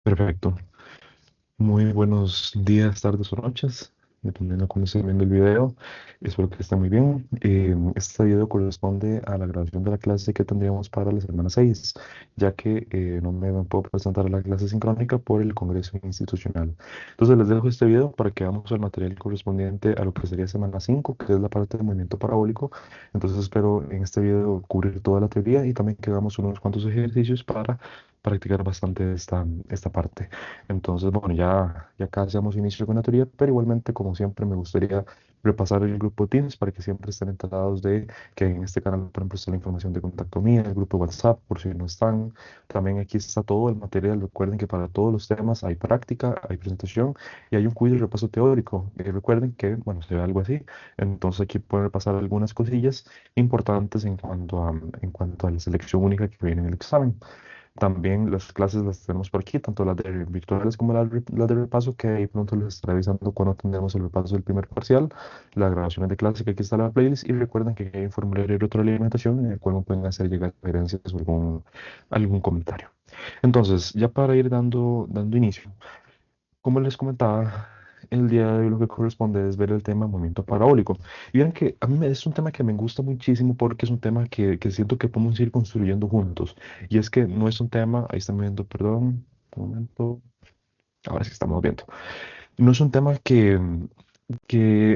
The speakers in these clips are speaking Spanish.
Perfecto. Muy buenos días, tardes o noches, dependiendo de cómo estén viendo el video. Espero que esté muy bien. Este video corresponde a la grabación de la clase que tendríamos para la semana 6, ya que no me puedo presentar a la clase sincrónica por el Congreso Institucional. Entonces les dejo este video para que veamos el material correspondiente a lo que sería semana 5, que es la parte del movimiento parabólico. Entonces espero en este video cubrir toda la teoría y también que hagamos unos cuantos ejercicios para practicar bastante esta parte. Entonces, bueno, ya casi damos inicio con la teoría, pero igualmente, como siempre, me gustaría repasar el grupo Teams para que siempre estén enterados de que en este canal, por ejemplo, está la información de contacto mía, el grupo WhatsApp, por si no están. También aquí está todo el material. Recuerden que para todos los temas hay práctica, hay presentación y hay un quiz de repaso teórico. Recuerden que, bueno, se ve algo así. Entonces, aquí pueden repasar algunas cosillas importantes en cuanto a la selección única que viene en el examen. También las clases las tenemos por aquí, tanto las de virtuales como las de repaso, que ahí pronto les estaré avisando cuando tendremos el repaso del primer parcial, las grabaciones de clase, que aquí está la playlist, y recuerden que hay un formulario de retroalimentación en el cual me pueden hacer llegar sugerencias o algún comentario. Entonces, ya para ir dando inicio, como les comentaba, el día de hoy lo que corresponde es ver el tema movimiento parabólico. Y vean que es un tema que me gusta muchísimo porque es un tema que siento que podemos ir construyendo juntos. Y es que no es un tema, ahí están viendo, perdón, un momento, ahora sí estamos viendo. No es un tema que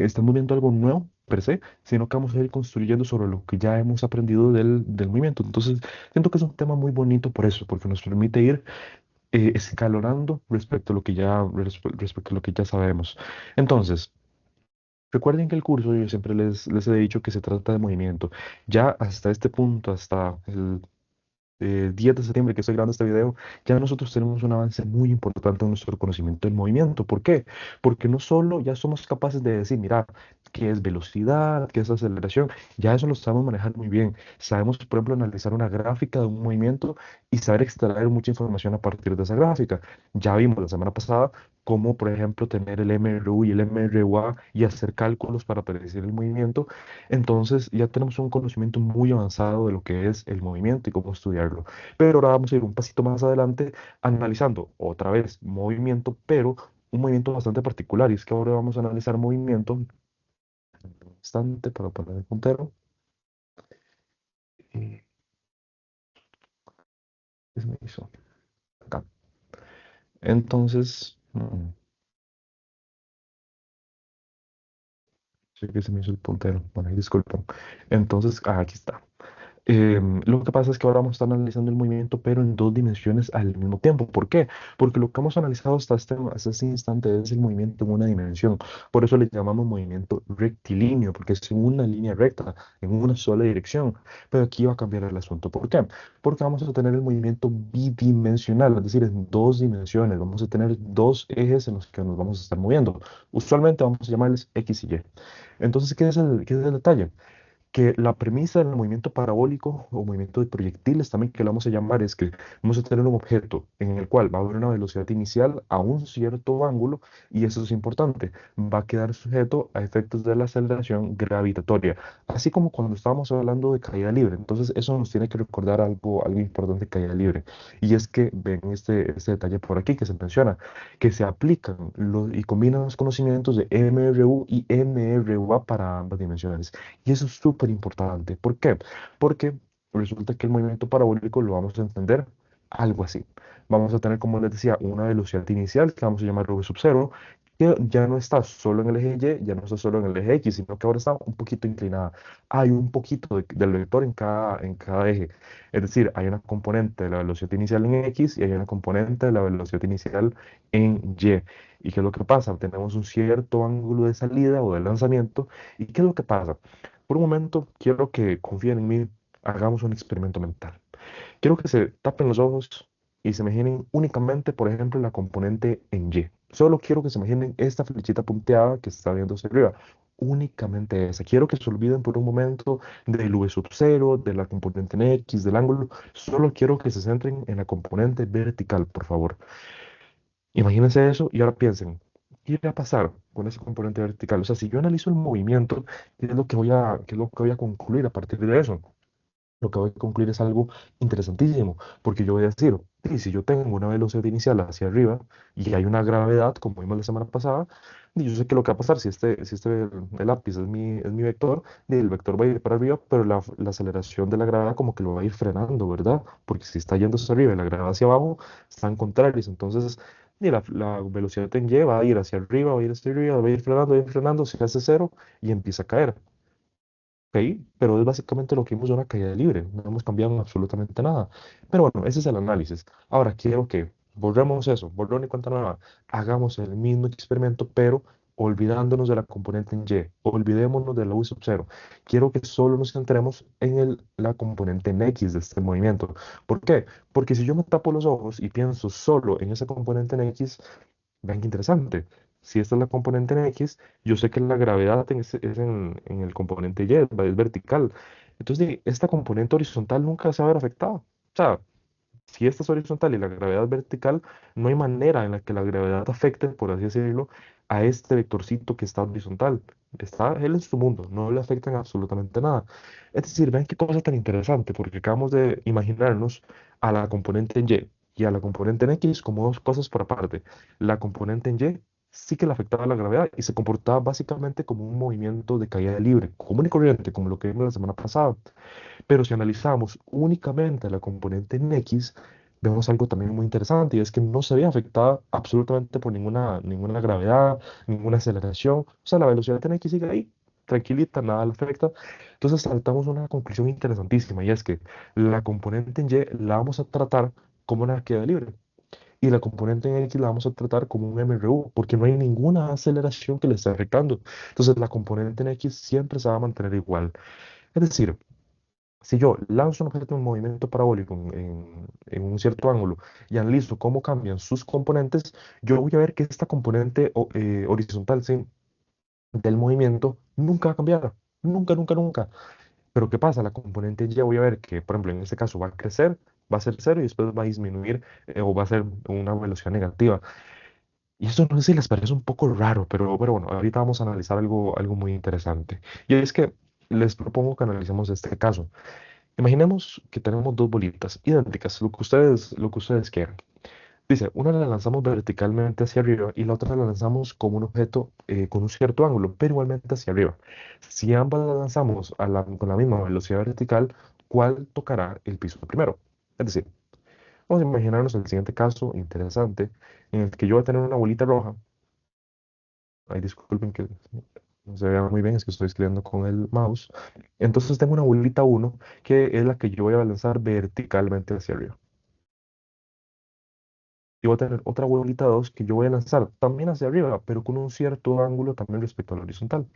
estamos viendo algo nuevo per se, sino que vamos a ir construyendo sobre lo que ya hemos aprendido del movimiento. Entonces, siento que es un tema muy bonito por eso, porque nos permite ir escalonando respecto a lo que ya sabemos. Entonces, recuerden que el curso, yo siempre les he dicho que se trata de movimiento. Ya hasta este punto, hasta el 10 de septiembre que estoy grabando este video, ya nosotros tenemos un avance muy importante en nuestro conocimiento del movimiento. ¿Por qué? Porque no solo ya somos capaces de decir, mira, qué es velocidad, qué es aceleración, ya eso lo sabemos manejar muy bien. Sabemos, por ejemplo, analizar una gráfica de un movimiento y saber extraer mucha información a partir de esa gráfica. Ya vimos la semana pasada cómo, por ejemplo, tener el MRU y el MRUA y hacer cálculos para predecir el movimiento. Entonces ya tenemos un conocimiento muy avanzado de lo que es el movimiento y cómo estudiarlo. Pero ahora vamos a ir un pasito más adelante analizando otra vez movimiento, pero un movimiento bastante particular. Y es que ahora vamos a analizar movimiento, un instante para poner el puntero. Y ¿qué se me hizo? Acá. Entonces, sé que se me hizo el puntero. Bueno, ahí disculpen. Entonces, aquí está. Lo que pasa es que ahora vamos a estar analizando el movimiento, pero en dos dimensiones al mismo tiempo. ¿Por qué? Porque lo que hemos analizado hasta este instante es el movimiento en una dimensión. Por eso le llamamos movimiento rectilíneo, porque es en una línea recta, en una sola dirección. Pero aquí va a cambiar el asunto. ¿Por qué? Porque vamos a tener el movimiento bidimensional, es decir, en dos dimensiones. Vamos a tener dos ejes en los que nos vamos a estar moviendo. Usualmente vamos a llamarles X y Y. Entonces, ¿qué es el detalle? Que la premisa del movimiento parabólico o movimiento de proyectiles también que lo vamos a llamar es que vamos a tener un objeto en el cual va a haber una velocidad inicial a un cierto ángulo y eso es importante, va a quedar sujeto a efectos de la aceleración gravitatoria, así como cuando estábamos hablando de caída libre. Entonces eso nos tiene que recordar algo importante de caída libre y es que ven este detalle por aquí que se menciona, que se aplican y combinan los conocimientos de MRU y MRUA para ambas dimensiones. Y eso es súper importante. ¿Por qué? Porque resulta que el movimiento parabólico lo vamos a entender algo así. Vamos a tener, como les decía, una velocidad inicial que vamos a llamar v sub cero, que ya no está solo en el eje Y, ya no está solo en el eje X, sino que ahora está un poquito inclinada. Hay un poquito del vector en cada eje. Es decir, hay una componente de la velocidad inicial en X y hay una componente de la velocidad inicial en Y. ¿Y qué es lo que pasa? Tenemos un cierto ángulo de salida o de lanzamiento. ¿Y qué es lo que pasa? Por un momento, quiero que confíen en mí, hagamos un experimento mental. Quiero que se tapen los ojos y se imaginen únicamente, por ejemplo, la componente en Y. Solo quiero que se imaginen esta flechita punteada que está viendo hacia arriba. Únicamente esa. Quiero que se olviden por un momento del V sub cero, de la componente en X, del ángulo. Solo quiero que se centren en la componente vertical, por favor. Imagínense eso y ahora piensen, ¿qué va a pasar con ese componente vertical? O sea, si yo analizo el movimiento, ¿qué es lo que voy a concluir a partir de eso? Lo que voy a concluir es algo interesantísimo, porque yo voy a decir, Y si yo tengo una velocidad inicial hacia arriba y hay una gravedad, como vimos la semana pasada, y yo sé que lo que va a pasar si el lápiz es mi vector, y el vector va a ir para arriba, pero la aceleración de la gravedad como que lo va a ir frenando, ¿verdad? Porque si está yendo hacia arriba y la gravedad hacia abajo, están contrarios. Entonces, y la velocidad en Y va a ir hacia arriba, va a ir hacia arriba, va a ir frenando, se hace cero y empieza a caer. Ok, pero es básicamente lo que vimos de una caída libre, no hemos cambiado absolutamente nada. Pero bueno, ese es el análisis. Ahora quiero que borremos eso, borrón y cuenta nueva, hagamos el mismo experimento, pero olvidándonos de la componente en Y, olvidémonos de la U sub cero. Quiero que solo nos centremos en la componente en X de este movimiento. ¿Por qué? Porque si yo me tapo los ojos y pienso solo en esa componente en X, vean qué interesante. Si esta es la componente en X, yo sé que la gravedad es en el componente Y, es vertical. Entonces, esta componente horizontal nunca se va a ver afectada. O sea, si esta es horizontal y la gravedad es vertical, no hay manera en la que la gravedad afecte, por así decirlo, a este vectorcito que está horizontal. Está él en su mundo, no le afectan absolutamente nada. Es decir, vean qué cosa tan interesante, porque acabamos de imaginarnos a la componente en Y y a la componente en X como dos cosas por aparte. La componente en Y sí que le afectaba la gravedad y se comportaba básicamente como un movimiento de caída libre, común y corriente, como lo que vimos la semana pasada. Pero si analizamos únicamente la componente en X, vemos algo también muy interesante y es que no se ve afectada absolutamente por ninguna gravedad, ninguna aceleración. O sea, la velocidad en X sigue ahí, tranquilita, nada le afecta. Entonces saltamos a una conclusión interesantísima y es que la componente en Y la vamos a tratar como una queda libre. Y la componente en X la vamos a tratar como un MRU, porque no hay ninguna aceleración que le esté afectando. Entonces la componente en X siempre se va a mantener igual. Es decir, si yo lanzo un objeto en movimiento parabólico en un cierto ángulo y analizo cómo cambian sus componentes, yo voy a ver que esta componente horizontal, sí, del movimiento nunca va a cambiar. Nunca, nunca, nunca. Pero ¿qué pasa? La componente Y voy a ver que, por ejemplo, en este caso va a crecer, va a ser cero y después va a disminuir o va a ser una velocidad negativa. Y eso no sé si les parece un poco raro, pero bueno, ahorita vamos a analizar algo muy interesante. Y es que les propongo que analicemos este caso. Imaginemos que tenemos dos bolitas idénticas, lo que ustedes quieran. Dice, una la lanzamos verticalmente hacia arriba y la otra la lanzamos como un objeto con un cierto ángulo, pero igualmente hacia arriba. Si ambas las lanzamos con la misma velocidad vertical, ¿cuál tocará el piso primero? Es decir, vamos a imaginarnos el siguiente caso interesante en el que yo voy a tener una bolita roja. Ay, disculpen que no se vea muy bien, es que estoy escribiendo con el mouse. Entonces tengo una bolita uno que es la que yo voy a lanzar verticalmente hacia arriba. Y voy a tener otra bolita 2 que yo voy a lanzar también hacia arriba, pero con un cierto ángulo también respecto a la horizontal.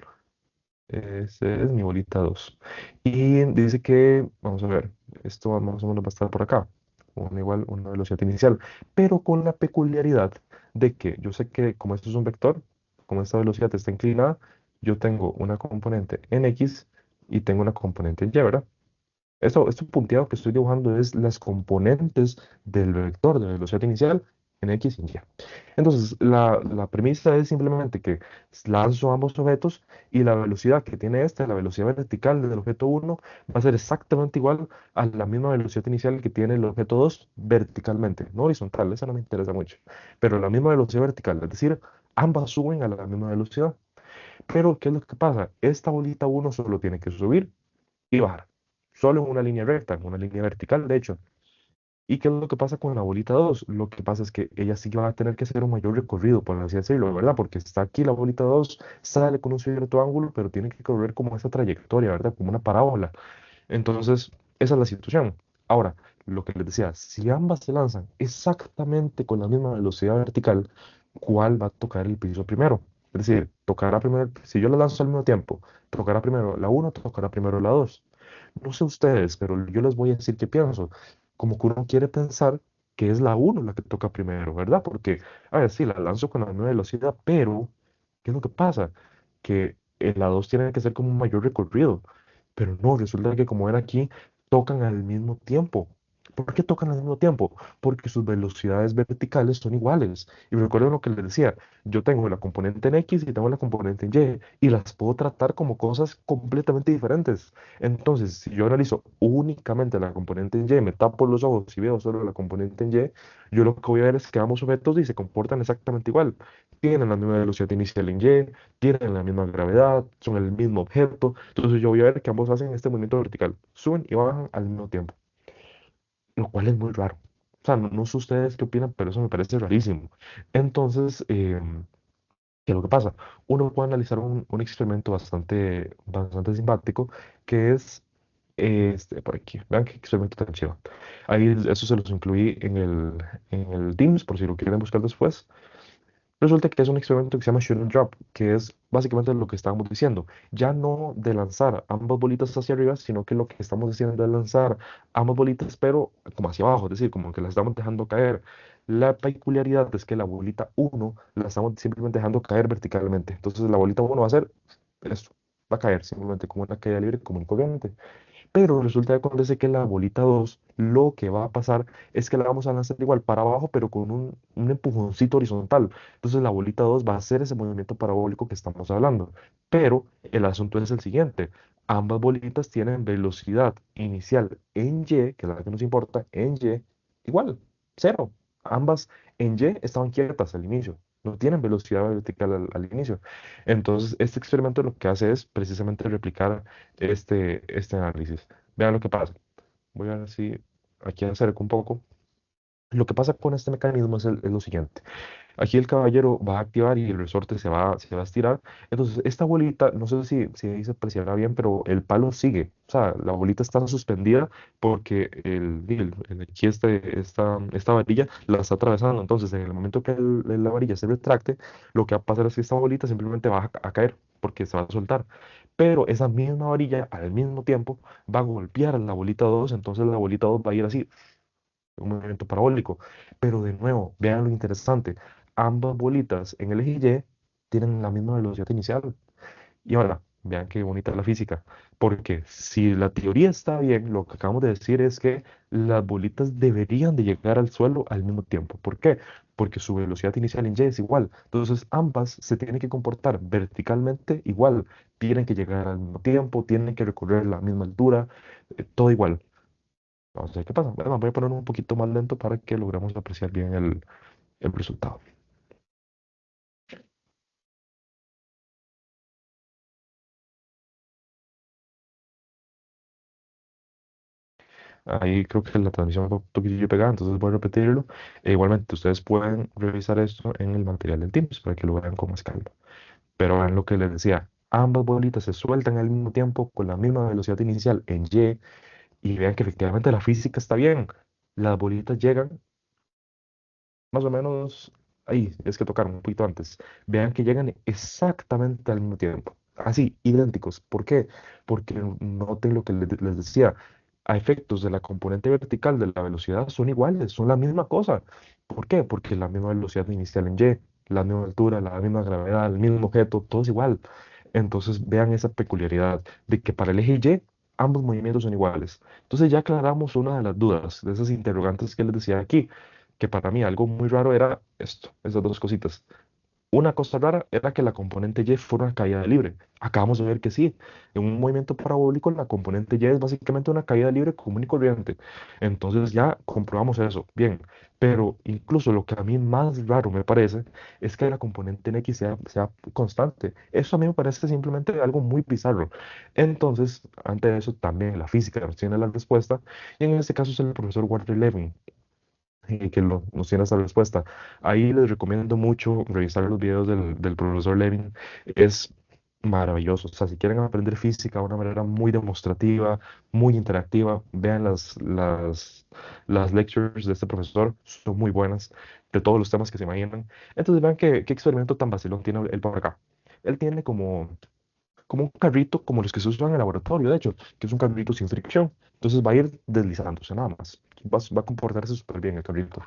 Ese es mi bolita 2. Y dice que, vamos a ver, esto más o menos va a estar por acá, igual una velocidad inicial, pero con la peculiaridad de que yo sé que como esto es un vector, como esta velocidad está inclinada, yo tengo una componente en X y tengo una componente en Y, ¿verdad? Esto punteado que estoy dibujando es las componentes del vector de velocidad inicial en X y en Y. Entonces, la premisa es simplemente que lanzo ambos objetos y la velocidad que tiene este, la velocidad vertical del objeto uno va a ser exactamente igual a la misma velocidad inicial que tiene el objeto 2 verticalmente, no horizontal, esa no me interesa mucho, pero la misma velocidad vertical, es decir, ambas suben a la misma velocidad. Pero, ¿qué es lo que pasa? Esta bolita uno solo tiene que subir y bajar. Solo en una línea recta, en una línea vertical, de hecho. ¿Y qué es lo que pasa con la bolita 2? Lo que pasa es que ella sí va a tener que hacer un mayor recorrido, por así decirlo, ¿verdad? Porque está aquí la bolita 2 sale con un cierto ángulo, pero tiene que correr como esa trayectoria, ¿verdad? Como una parábola. Entonces, esa es la situación. Ahora, lo que les decía, si ambas se lanzan exactamente con la misma velocidad vertical, ¿cuál va a tocar el piso primero? Es decir, tocará primero, si yo las lanzo al mismo tiempo, tocará primero la uno, tocará primero la 2. No sé ustedes, pero yo les voy a decir qué pienso. Como que uno quiere pensar que es la uno la que toca primero, ¿verdad? Porque, a ver, sí, la lanzo con la misma velocidad, pero ¿qué es lo que pasa? Que la 2 tiene que ser como un mayor recorrido. Pero no, resulta que como ven aquí, tocan al mismo tiempo. ¿Por qué tocan al mismo tiempo? Porque sus velocidades verticales son iguales. Y recuerden lo que les decía, yo tengo la componente en X y tengo la componente en Y, y las puedo tratar como cosas completamente diferentes. Entonces, si yo analizo únicamente la componente en Y, me tapo los ojos y veo solo la componente en Y, yo lo que voy a ver es que ambos objetos y se comportan exactamente igual. Tienen la misma velocidad inicial en Y, tienen la misma gravedad, son el mismo objeto. Entonces yo voy a ver que ambos hacen este movimiento vertical, suben y bajan al mismo tiempo, lo cual es muy raro. O sea, no sé ustedes qué opinan, pero eso me parece rarísimo. Entonces, ¿qué es lo que pasa? Uno puede analizar un experimento bastante simpático, que es este, por aquí. Vean qué experimento tan chido. Ahí eso se los incluí en el Teams, por si lo quieren buscar después. Resulta que es un experimento que se llama Shoot and Drop, que es básicamente lo que estábamos diciendo. Ya no de lanzar ambas bolitas hacia arriba, sino que lo que estamos haciendo es lanzar ambas bolitas, pero como hacia abajo, es decir, como que las estamos dejando caer. La peculiaridad es que la bolita uno la estamos simplemente dejando caer verticalmente. Entonces la bolita uno va a hacer esto, va a caer simplemente como una caída libre, como un corriente. Pero resulta que acontece que la bolita 2 lo que va a pasar es que la vamos a lanzar igual para abajo, pero con un empujoncito horizontal. Entonces la bolita 2 va a hacer ese movimiento parabólico que estamos hablando. Pero el asunto es el siguiente. Ambas bolitas tienen velocidad inicial en Y, que es la que nos importa, en Y, igual, cero. Ambas en Y estaban quietas al inicio. No tienen velocidad vertical al inicio. Entonces, este experimento lo que hace es precisamente replicar este análisis. Vean lo que pasa. Voy a ver si aquí acerco un poco. Lo que pasa con este mecanismo es lo siguiente. Aquí el caballero va a activar y el resorte se va a estirar. Entonces, esta bolita, no sé si ahí se apreciará bien, pero el palo sigue. O sea, la bolita está suspendida porque aquí esta varilla la está atravesando. Entonces, en el momento que la varilla se retracte, lo que va a pasar es que esta bolita simplemente va a caer porque se va a soltar. Pero esa misma varilla al mismo tiempo va a golpear a la bolita 2, entonces la bolita 2 va a ir así un movimiento parabólico. Pero de nuevo, vean lo interesante. Ambas bolitas en el eje Y tienen la misma velocidad inicial. Y ahora, vean qué bonita la física. Porque si la teoría está bien, lo que acabamos de decir es que las bolitas deberían de llegar al suelo al mismo tiempo. ¿Por qué? Porque su velocidad inicial en Y es igual. Entonces, ambas se tienen que comportar verticalmente igual. Tienen que llegar al mismo tiempo, tienen que recorrer la misma altura, todo igual. Vamos a ver qué pasa. Bueno, voy a poner un poquito más lento para que logremos apreciar bien el resultado. Ahí creo que la transmisión fue un poquillo pegada, entonces voy a repetirlo. Igualmente, ustedes pueden revisar esto en el material del Teams para que lo vean con más calma. Pero vean lo que les decía. Ambas bolitas se sueltan al mismo tiempo con la misma velocidad inicial en y vean que efectivamente la física está bien. Las bolitas llegan más o menos ahí, es que tocaron un poquito antes. Vean que llegan exactamente al mismo tiempo. Así, idénticos. ¿Por qué? Porque noten lo que les decía. A efectos de la componente vertical de la velocidad son iguales, son la misma cosa. ¿Por qué? Porque la misma velocidad inicial en Y, la misma altura, la misma gravedad, el mismo objeto, todo es igual. Entonces vean esa peculiaridad de que para el eje Y ambos movimientos son iguales. Entonces ya aclaramos una de las dudas, de esas interrogantes que les decía aquí, que para mí algo muy raro era esto, esas dos cositas. Una cosa rara era que la componente Y fuera una caída libre. Acabamos de ver que sí. En un movimiento parabólico, la componente Y es básicamente una caída libre común y corriente. Entonces ya comprobamos eso. Bien. Pero incluso lo que a mí más raro me parece es que la componente en X sea constante. Eso a mí me parece simplemente algo muy bizarro. Entonces, ante eso, también la física nos tiene la respuesta. Y en este caso es el profesor Walter Levin que nos tiene esa respuesta. Ahí les recomiendo mucho revisar los videos del profesor Levin. Es maravilloso. O sea, si quieren aprender física de una manera muy demostrativa, muy interactiva, vean las lectures de este profesor. Son muy buenas, de todos los temas que se imaginan. Entonces vean qué experimento tan vacilón tiene él por acá. Él tiene como un carrito como los que se usan en el laboratorio, de hecho, que es un carrito sin fricción. Entonces va a ir deslizándose nada más. Va a comportarse súper bien el carrito.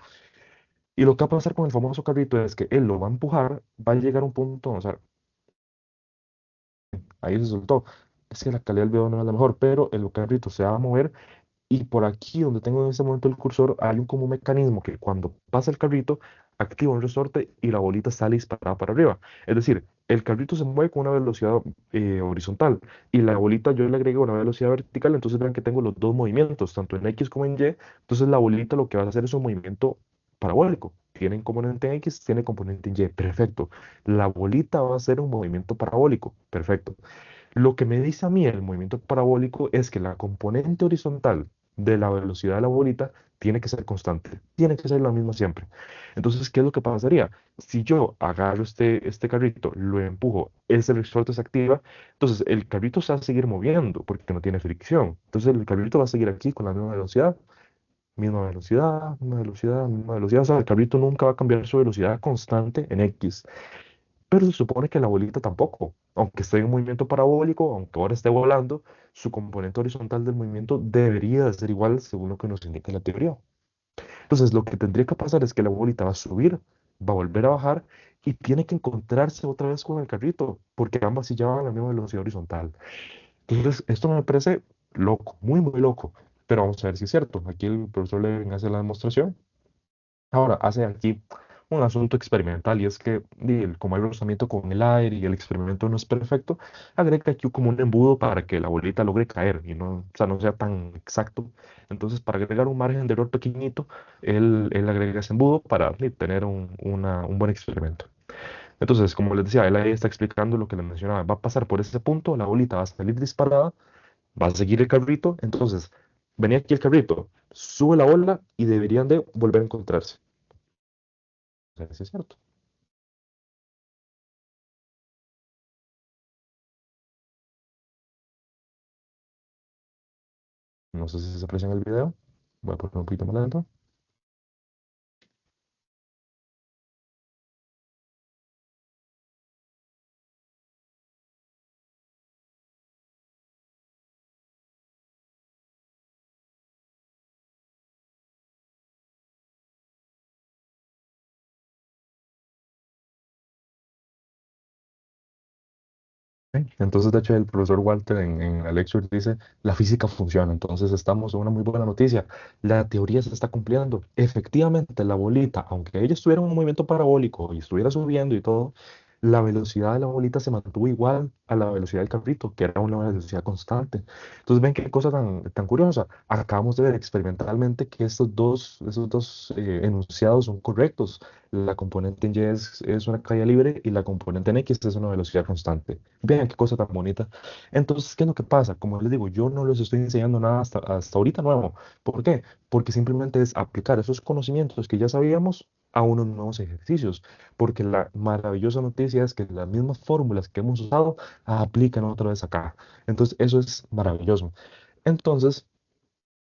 Y lo que va a pasar con el famoso carrito es que él lo va a empujar, va a llegar a un punto, o sea, ahí se soltó. Es que la calidad del video no es la mejor, pero el carrito se va a mover Y por aquí, donde tengo en este momento el cursor, hay un como mecanismo que cuando pasa el carrito, activa un resorte y la bolita sale disparada para arriba. Es decir, el carrito se mueve con una velocidad horizontal y la bolita yo le agrego una velocidad vertical, entonces vean que tengo los dos movimientos, tanto en X como en Y. Entonces la bolita lo que va a hacer es un movimiento parabólico. Tiene componente en X, tiene componente en Y. Perfecto. La bolita va a hacer un movimiento parabólico. Perfecto. Lo que me dice a mí el movimiento parabólico es que la componente horizontal de la velocidad de la bolita tiene que ser constante, tiene que ser la misma siempre. Entonces, ¿qué es lo que pasaría? Si yo agarro este carrito, lo empujo, ese resorte se activa, entonces el carrito se va a seguir moviendo porque no tiene fricción. Entonces el carrito va a seguir aquí con la misma velocidad, misma velocidad, misma velocidad, misma velocidad. O sea, el carrito nunca va a cambiar su velocidad constante en X. Pero se supone que la bolita tampoco, aunque esté en un movimiento parabólico, aunque ahora esté volando, su componente horizontal del movimiento debería de ser igual según lo que nos indica la teoría. Entonces, lo que tendría que pasar es que la bolita va a subir, va a volver a bajar y tiene que encontrarse otra vez con el carrito, porque ambas sí llevan la misma velocidad horizontal. Entonces, esto me parece loco, muy, muy loco. Pero vamos a ver si es cierto. Aquí el profesor le hace la demostración. Ahora, hace aquí un asunto experimental y es que como hay rozamiento con el aire y el experimento no es perfecto, agrega aquí como un embudo para que la bolita logre caer y no, o sea, no sea tan exacto. Entonces, para agregar un margen de error pequeñito, él agrega ese embudo para tener un buen experimento. Entonces, como les decía, él ahí está explicando lo que les mencionaba. Va a pasar por ese punto, la bolita va a salir disparada, va a seguir el carrito. Entonces, venía aquí el carrito, sube la bola y deberían de volver a encontrarse. O sea, sí es cierto. No sé si se aprecia en el video. Voy a poner un poquito más lento. Ok. Entonces, de hecho, el profesor Walter en la lecture dice, la física funciona. Entonces, estamos en una muy buena noticia. La teoría se está cumpliendo. Efectivamente, la bolita, aunque ella estuviera en un movimiento parabólico y estuviera subiendo y todo, la velocidad de la bolita se mantuvo igual a la velocidad del carrito, que era una velocidad constante. Entonces, ven qué cosa tan curiosa. Acabamos de ver experimentalmente que esos dos enunciados son correctos. La componente en Y es una caída libre y la componente en X es una velocidad constante. Vean qué cosa tan bonita. Entonces, ¿qué es lo que pasa? Como les digo, yo no les estoy enseñando nada hasta ahorita nuevo. ¿Por qué? Porque simplemente es aplicar esos conocimientos que ya sabíamos a unos nuevos ejercicios. Porque la maravillosa noticia es que las mismas fórmulas que hemos usado aplican otra vez acá. Entonces, eso es maravilloso. Entonces,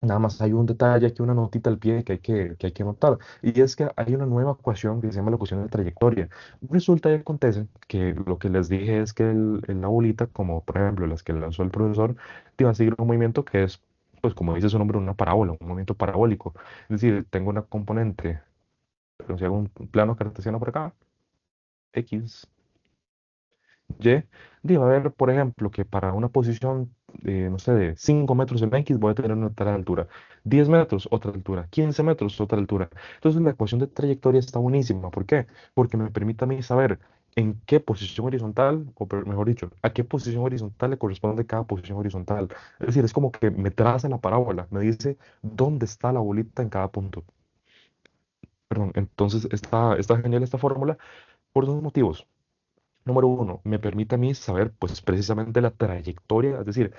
nada más hay un detalle aquí, una notita al pie que hay que notar, y es que hay una nueva ecuación que se llama la ecuación de trayectoria. Resulta y acontece que lo que les dije es que la bolita, como por ejemplo las que lanzó el profesor, te va a seguir un movimiento que es, pues como dice su nombre, una parábola, un movimiento parabólico. Es decir, tengo una componente, o sea, un plano cartesiano por acá, X. Y, va a ver, por ejemplo, que para una posición, no sé, de 5 metros en X voy a tener una tal altura, 10 metros, otra altura, 15 metros, otra altura. Entonces la ecuación de trayectoria está buenísima. ¿Por qué? Porque me permite a mí saber en qué posición horizontal, o mejor dicho, a qué posición horizontal le corresponde cada posición horizontal. Es decir, es como que me traza la parábola, me dice dónde está la bolita en cada punto. Perdón, entonces está genial esta fórmula por dos motivos. Número uno, me permite a mí saber pues precisamente la trayectoria, es decir,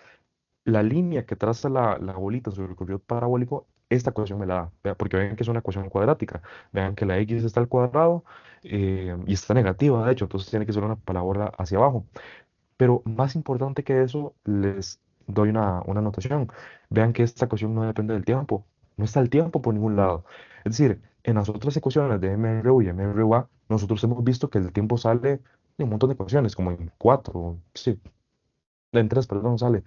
la línea que traza la bolita sobre el recorrido parabólico, esta ecuación me la da, porque vean que es una ecuación cuadrática, vean que la x está al cuadrado y está negativa, de hecho, entonces tiene que ser una palabra hacia abajo. Pero más importante que eso, les doy una anotación. Vean que esta ecuación no depende del tiempo. No está el tiempo por ningún lado. Es decir, en las otras ecuaciones de MRU y MRUA, nosotros hemos visto que el tiempo sale de un montón de ecuaciones, como en cuatro, sí, en 3, perdón, sale.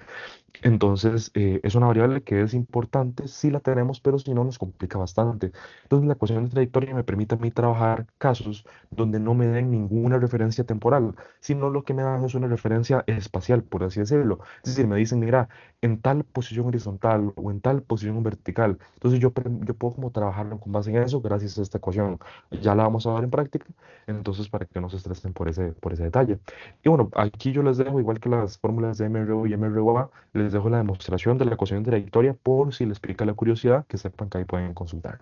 Entonces, es una variable que es importante si la tenemos, pero si no nos complica bastante. Entonces, la ecuación de trayectoria me permite a mí trabajar casos donde no me den ninguna referencia temporal, sino lo que me dan es una referencia espacial, por así decirlo. Es decir, me dicen, mira, en tal posición horizontal o en tal posición vertical. Entonces, yo puedo como trabajarlo con base en eso gracias a esta ecuación. Ya la vamos a ver en práctica, entonces, para que no se estresen por ese detalle. Y bueno, aquí yo les dejo, igual que las fórmulas de MRU y MRUA, les dejo la demostración de la ecuación de trayectoria por si les pica la curiosidad, que sepan que ahí pueden consultar.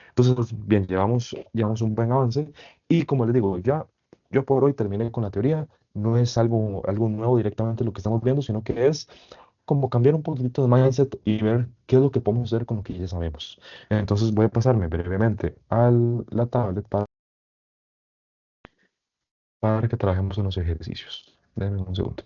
Entonces, bien, llevamos un buen avance y como les digo, ya yo por hoy terminé con la teoría. No es algo nuevo directamente lo que estamos viendo, sino que es como cambiar un poquito de mindset y ver qué es lo que podemos hacer con lo que ya sabemos. Entonces voy a pasarme brevemente a la tablet para que trabajemos en los ejercicios. Denme un segundo.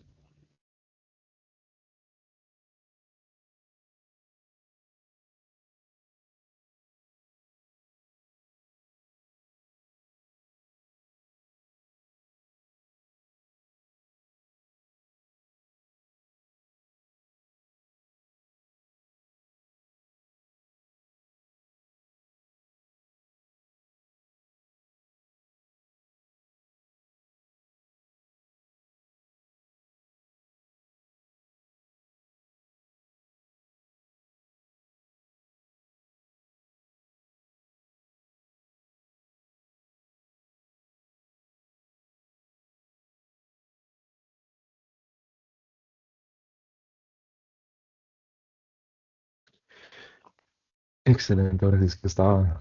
Excelente, ahora sí es que estaba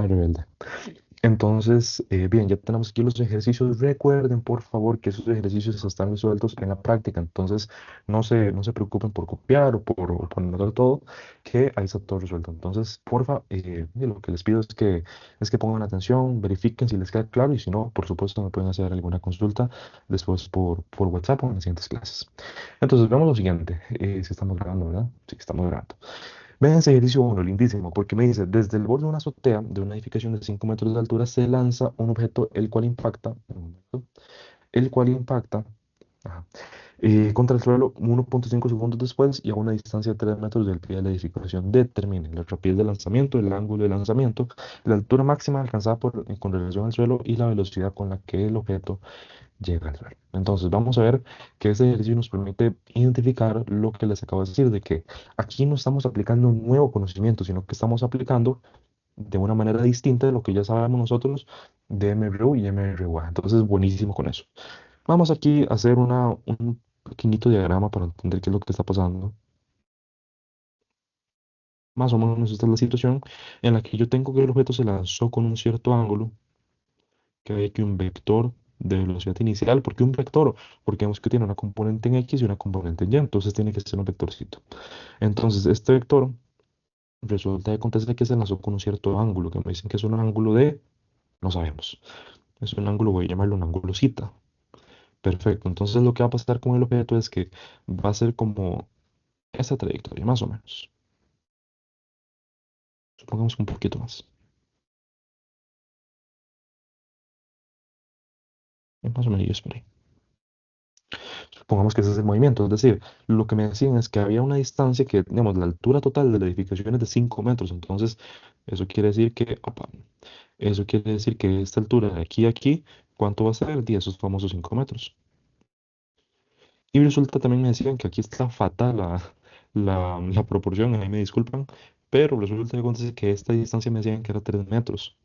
rebelde. Entonces, bien, ya tenemos aquí los ejercicios. Recuerden, por favor, que esos ejercicios están resueltos en la práctica. Entonces, no se preocupen por copiar o por anotar todo, que ahí está todo resuelto. Entonces, porfa, y lo que les pido es que pongan atención, verifiquen si les queda claro y si no, por supuesto, me pueden hacer alguna consulta después por WhatsApp o en las siguientes clases. Entonces, vemos lo siguiente. Si estamos grabando, ¿verdad? Sí, estamos grabando. Vean ese ejercicio uno, lindísimo, porque me dice, desde el borde de una azotea de una edificación de 5 metros de altura se lanza un objeto el cual impacta ajá, contra el suelo 1.5 segundos después y a una distancia de 3 metros del pie de la edificación. Determine la rapidez de lanzamiento, el ángulo de lanzamiento, la altura máxima alcanzada con relación al suelo y la velocidad con la que el objeto llega al suelo. Entonces, vamos a ver que este ejercicio nos permite identificar lo que les acabo de decir, de que aquí no estamos aplicando un nuevo conocimiento, sino que estamos aplicando de una manera distinta de lo que ya sabemos nosotros de MRU y MRUA. Entonces, buenísimo con eso. Vamos aquí a hacer un pequeñito diagrama para entender qué es lo que está pasando. Más o menos esta es la situación en la que yo tengo que el objeto se lanzó con un cierto ángulo, que hay aquí un vector de velocidad inicial. ¿Por qué un vector? Porque vemos que tiene una componente en X y una componente en Y, entonces tiene que ser un vectorcito. Entonces, este vector resulta que acontece que se lanzó con un cierto ángulo, que me dicen que es un ángulo de, no sabemos, es un ángulo, voy a llamarlo un ángulo cita. Perfecto, entonces lo que va a pasar con el objeto es que va a ser como esa trayectoria, más o menos. Supongamos que un poquito más. Más o menos por ahí. Supongamos que ese es el movimiento, es decir, lo que me decían es que había una distancia que, digamos, la altura total de la edificación es de 5 metros, entonces eso quiere decir que esta altura de aquí a aquí, ¿cuánto va a ser? De esos famosos 5 metros. Y resulta también me decían que aquí está fatal la proporción, ahí me disculpan, pero resulta que acontece que esta distancia me decían que era 3 metros.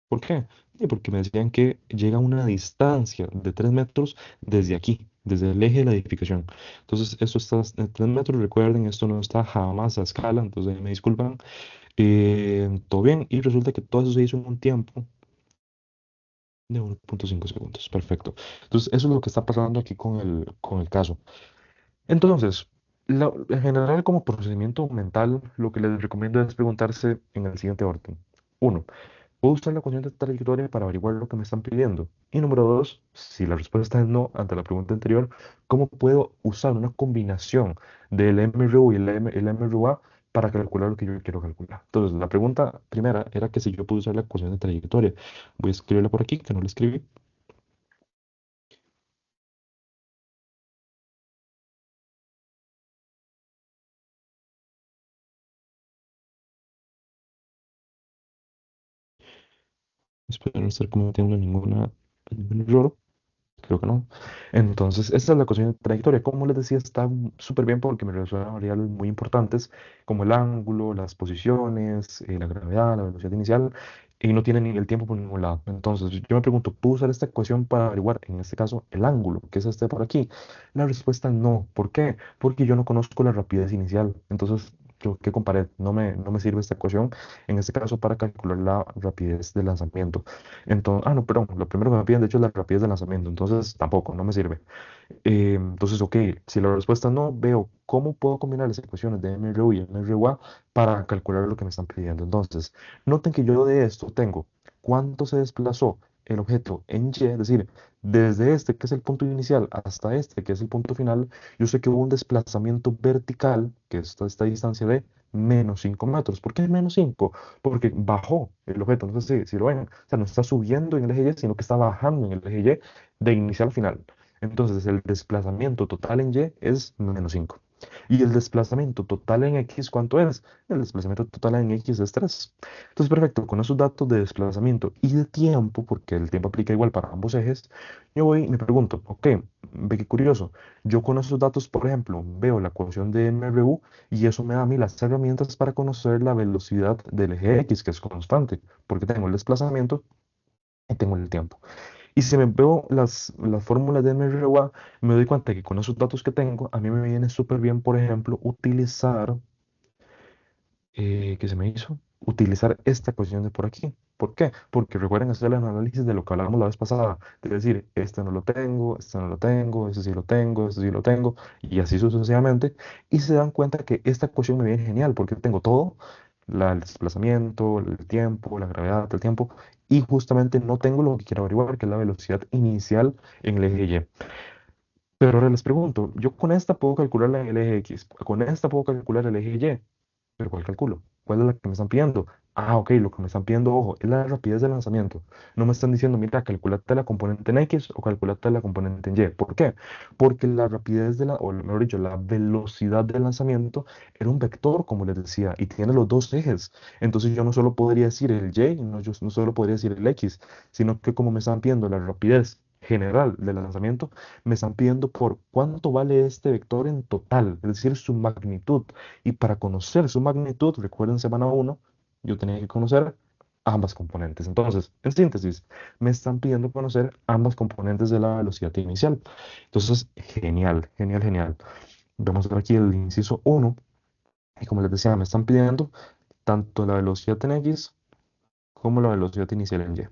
¿Por qué? Porque me decían que llega a una distancia de 3 metros desde aquí, desde el eje de la edificación. Entonces, esto está en 3 metros, recuerden, esto no está jamás a escala, entonces ahí me disculpan. Todo bien, y resulta que todo eso se hizo en un tiempo de 1.5 segundos. Perfecto. Entonces, eso es lo que está pasando aquí con el caso. Entonces, en general, como procedimiento mental, lo que les recomiendo es preguntarse en el siguiente orden. Uno, ¿puedo usar la ecuación de trayectoria para averiguar lo que me están pidiendo? Y número dos, si la respuesta es no ante la pregunta anterior, ¿cómo puedo usar una combinación del MRU y el MRUA para calcular lo que yo quiero calcular? Entonces, la pregunta primera era que si yo puedo usar la ecuación de trayectoria. Voy a escribirla por aquí, que no la escribí. Espero no estar cometiendo ningún error. Creo que no. Entonces, esta es la ecuación de trayectoria. Como les decía, está súper bien porque me resuelve variables muy importantes como el ángulo, las posiciones, la gravedad, la velocidad inicial, y no tiene ni el tiempo por ningún lado. Entonces, yo me pregunto, ¿puedo usar esta ecuación para averiguar, en este caso, el ángulo, que es este por aquí? La respuesta no. ¿Por qué? Porque yo no conozco la rapidez inicial. Entonces, yo, ¿qué comparé? No me sirve esta ecuación, en este caso, para calcular la rapidez de lanzamiento. Entonces, no, perdón, lo primero que me piden de hecho es la rapidez de lanzamiento, entonces tampoco, no me sirve. Entonces, ok, si la respuesta no, veo cómo puedo combinar las ecuaciones de MRU y MRUA para calcular lo que me están pidiendo. Entonces, noten que yo de esto tengo cuánto se desplazó el objeto en Y, es decir, desde este que es el punto inicial hasta este que es el punto final, yo sé que hubo un desplazamiento vertical, que es esta distancia de menos 5 metros. ¿Por qué menos 5? Porque bajó el objeto, no sé si lo ven, o sea, no está subiendo en el eje Y, sino que está bajando en el eje Y de inicial a final. Entonces, el desplazamiento total en Y es menos 5. ¿Y el desplazamiento total en X cuánto es? El desplazamiento total en X es 3. Entonces, perfecto, con esos datos de desplazamiento y de tiempo, porque el tiempo aplica igual para ambos ejes, yo voy y me pregunto, ok, ve qué curioso, yo con esos datos, por ejemplo, veo la ecuación de MRU y eso me da a mí las herramientas para conocer la velocidad del eje X, que es constante, porque tengo el desplazamiento y tengo el tiempo. Y si me veo las fórmulas de MRUA, me doy cuenta que con esos datos que tengo, a mí me viene súper bien, por ejemplo, utilizar, ¿qué se me hizo? Utilizar esta ecuación de por aquí. ¿Por qué? Porque recuerden hacer el análisis de lo que hablamos la vez pasada. Es decir, este no lo tengo, este no lo tengo, este sí lo tengo, este sí lo tengo, y así sucesivamente. Y se dan cuenta que esta ecuación me viene genial porque tengo todo, el desplazamiento, el tiempo, la gravedad del tiempo, y justamente no tengo lo que quiero averiguar, que es la velocidad inicial en el eje Y. Pero ahora les pregunto, yo con esta puedo calcular el eje X, con esta puedo calcular el eje Y, pero ¿cuál calculo? ¿Cuál es la que me están pidiendo? Ok, lo que me están pidiendo, ojo, es la rapidez de lanzamiento. No me están diciendo, mira, calculate la componente en X o calculate la componente en Y. ¿Por qué? Porque la rapidez o mejor dicho, la velocidad de lanzamiento era un vector, como les decía, y tiene los dos ejes. Entonces yo no solo podría decir el Y, no, yo no solo podría decir el X, sino que como me están pidiendo la rapidez general del lanzamiento, me están pidiendo por cuánto vale este vector en total, es decir, su magnitud. Y para conocer su magnitud, recuerden semana uno, yo tenía que conocer ambas componentes. Entonces, en síntesis, me están pidiendo conocer ambas componentes de la velocidad inicial. Entonces, genial, genial, genial. Vamos a ver aquí el inciso uno. Y como les decía, me están pidiendo tanto la velocidad en X como la velocidad inicial en Y.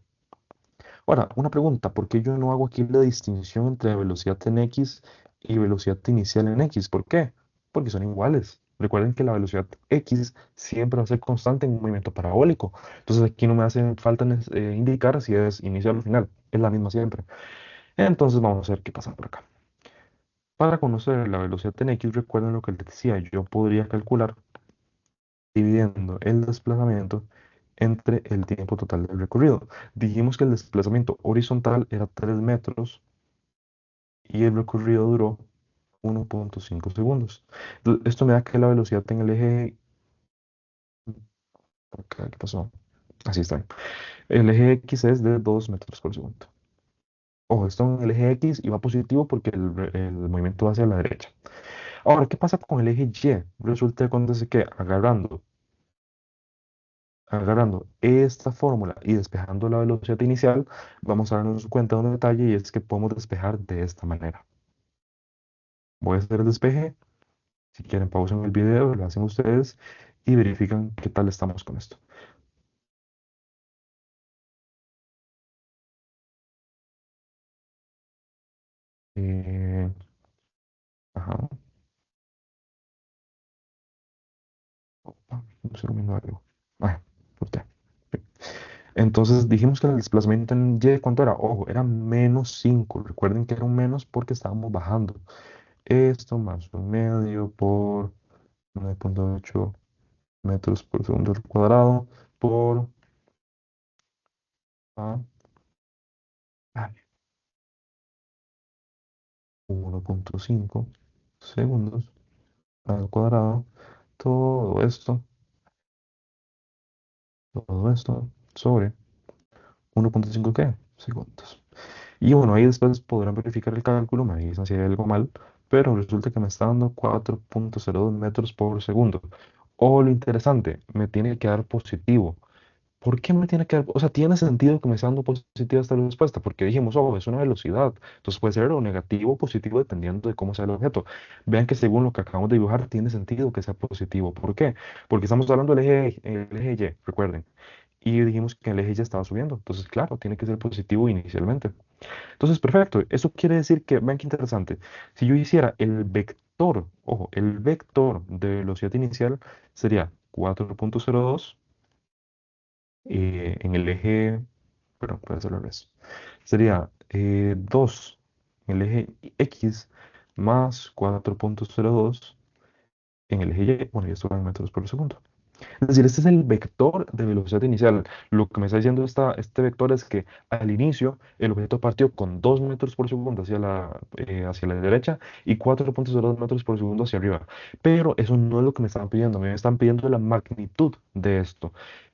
Ahora, una pregunta, ¿por qué yo no hago aquí la distinción entre velocidad en X y velocidad inicial en X? ¿Por qué? Porque son iguales. Recuerden que la velocidad X siempre va a ser constante en un movimiento parabólico. Entonces aquí no me hace falta indicar si es inicial o final. Es la misma siempre. Entonces vamos a ver qué pasa por acá. Para conocer la velocidad en X, recuerden lo que les decía. Yo podría calcular dividiendo el desplazamiento entre el tiempo total del recorrido. Dijimos que el desplazamiento horizontal era 3 metros y el recorrido duró 1.5 segundos. Esto me da que la velocidad en el eje... ¿Qué pasó? Así está. El eje X es de 2 metros por segundo. Ojo, esto en el eje X y va positivo porque el movimiento va hacia la derecha. Ahora, ¿qué pasa con el eje Y? Resulta que cuando se queda agarrando esta fórmula y despejando la velocidad inicial, vamos a darnos cuenta de un detalle y es que podemos despejar de esta manera. Voy a hacer el despeje. Si quieren, pausen el video, lo hacen ustedes y verifican qué tal estamos con esto. Eh, ajá, me estoy comiendo algo. ¿Por qué? Entonces dijimos que el desplazamiento en Y, ¿cuánto era? Ojo, era menos 5. Recuerden que era un menos porque estábamos bajando. Esto más un medio por 9.8 metros por segundo al cuadrado por 1.5 segundos al cuadrado. Todo esto, todo esto sobre 1.5 ¿qué? Segundos. Y bueno, ahí después podrán verificar el cálculo, me avisan si hay algo mal, pero resulta que me está dando 4.02 metros por segundo. O lo interesante, me tiene que dar positivo. ¿Por qué me tiene que dar? O sea, tiene sentido que me esté dando positiva esta respuesta, porque dijimos, oh, es una velocidad. Entonces puede ser o negativo o positivo dependiendo de cómo sea el objeto. Vean que según lo que acabamos de dibujar, tiene sentido que sea positivo. ¿Por qué? Porque estamos hablando el eje Y, recuerden. Y dijimos que el eje Y estaba subiendo. Entonces, claro, tiene que ser positivo inicialmente. Entonces, perfecto. Eso quiere decir que, vean qué interesante. Si yo hiciera el vector, ojo, el vector de velocidad inicial sería 4.02 en el eje, perdón, puede ser al revés. Sería 2 en el eje X más 4.02 en el eje Y. Bueno, y esto va en metros por segundo. Es decir, este es el vector de velocidad inicial. Lo que me está diciendo este vector es que al inicio el objeto partió con 2 metros por segundo hacia la derecha y 4.02 metros por segundo hacia arriba. Pero eso no es lo que me están pidiendo. Me están pidiendo la magnitud de esto,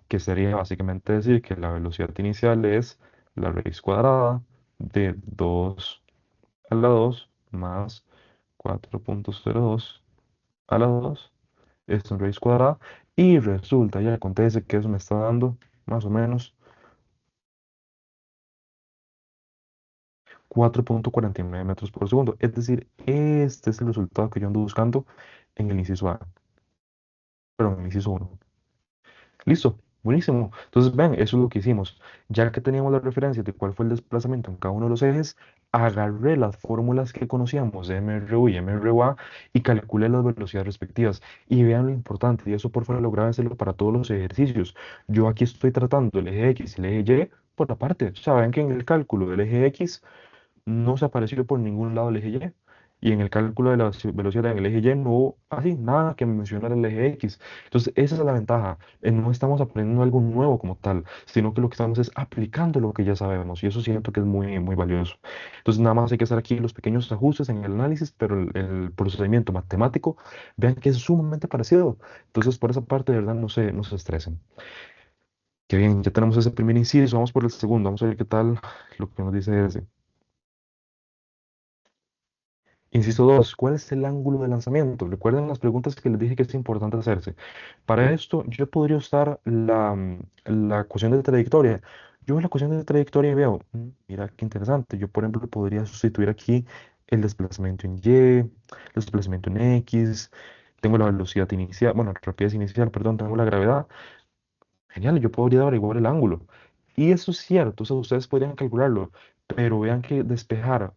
que sería básicamente decir que la velocidad inicial es la raíz cuadrada de 2 a la 2 más 4.02 a la 2 esto en raíz cuadrada, y resulta y acontece que eso me está dando más o menos 4.49 metros por segundo. Es decir, este es el resultado que yo ando buscando en el inciso A, pero en el inciso 1. Listo, buenísimo. Entonces, ven, eso es lo que hicimos. Ya que teníamos la referencia de cuál fue el desplazamiento en cada uno de los ejes, agarré las fórmulas que conocíamos de MRU y MRUA y calculé las velocidades respectivas. Y vean lo importante, y eso por favor lograr hacerlo para todos los ejercicios. Yo aquí estoy tratando el eje X y el eje Y por aparte. O sea, ven que en el cálculo del eje X no se apareció por ningún lado el eje Y. Y en el cálculo de la velocidad en el eje Y no hubo así nada que mencionar el eje X. Entonces, esa es la ventaja. No estamos aprendiendo algo nuevo como tal, sino que lo que estamos es aplicando lo que ya sabemos. Y eso siento que es muy, muy valioso. Entonces, nada más hay que hacer aquí los pequeños ajustes en el análisis, pero el procedimiento matemático, vean que es sumamente parecido. Entonces, por esa parte, de verdad, no se estresen. Qué bien, ya tenemos ese primer inciso. Vamos por el segundo. Vamos a ver qué tal lo que nos dice ese. Inciso 2, ¿cuál es el ángulo de lanzamiento? Recuerden las preguntas que les dije que es importante hacerse. Para esto, yo podría usar la ecuación de trayectoria. Yo veo la ecuación de trayectoria y veo, mira qué interesante. Yo, por ejemplo, podría sustituir aquí el desplazamiento en Y, el desplazamiento en X, tengo la velocidad inicial, bueno, rapidez inicial, perdón, tengo la gravedad. Genial, yo podría averiguar el ángulo. Y eso es cierto, o sea, ustedes podrían calcularlo, pero vean que despejar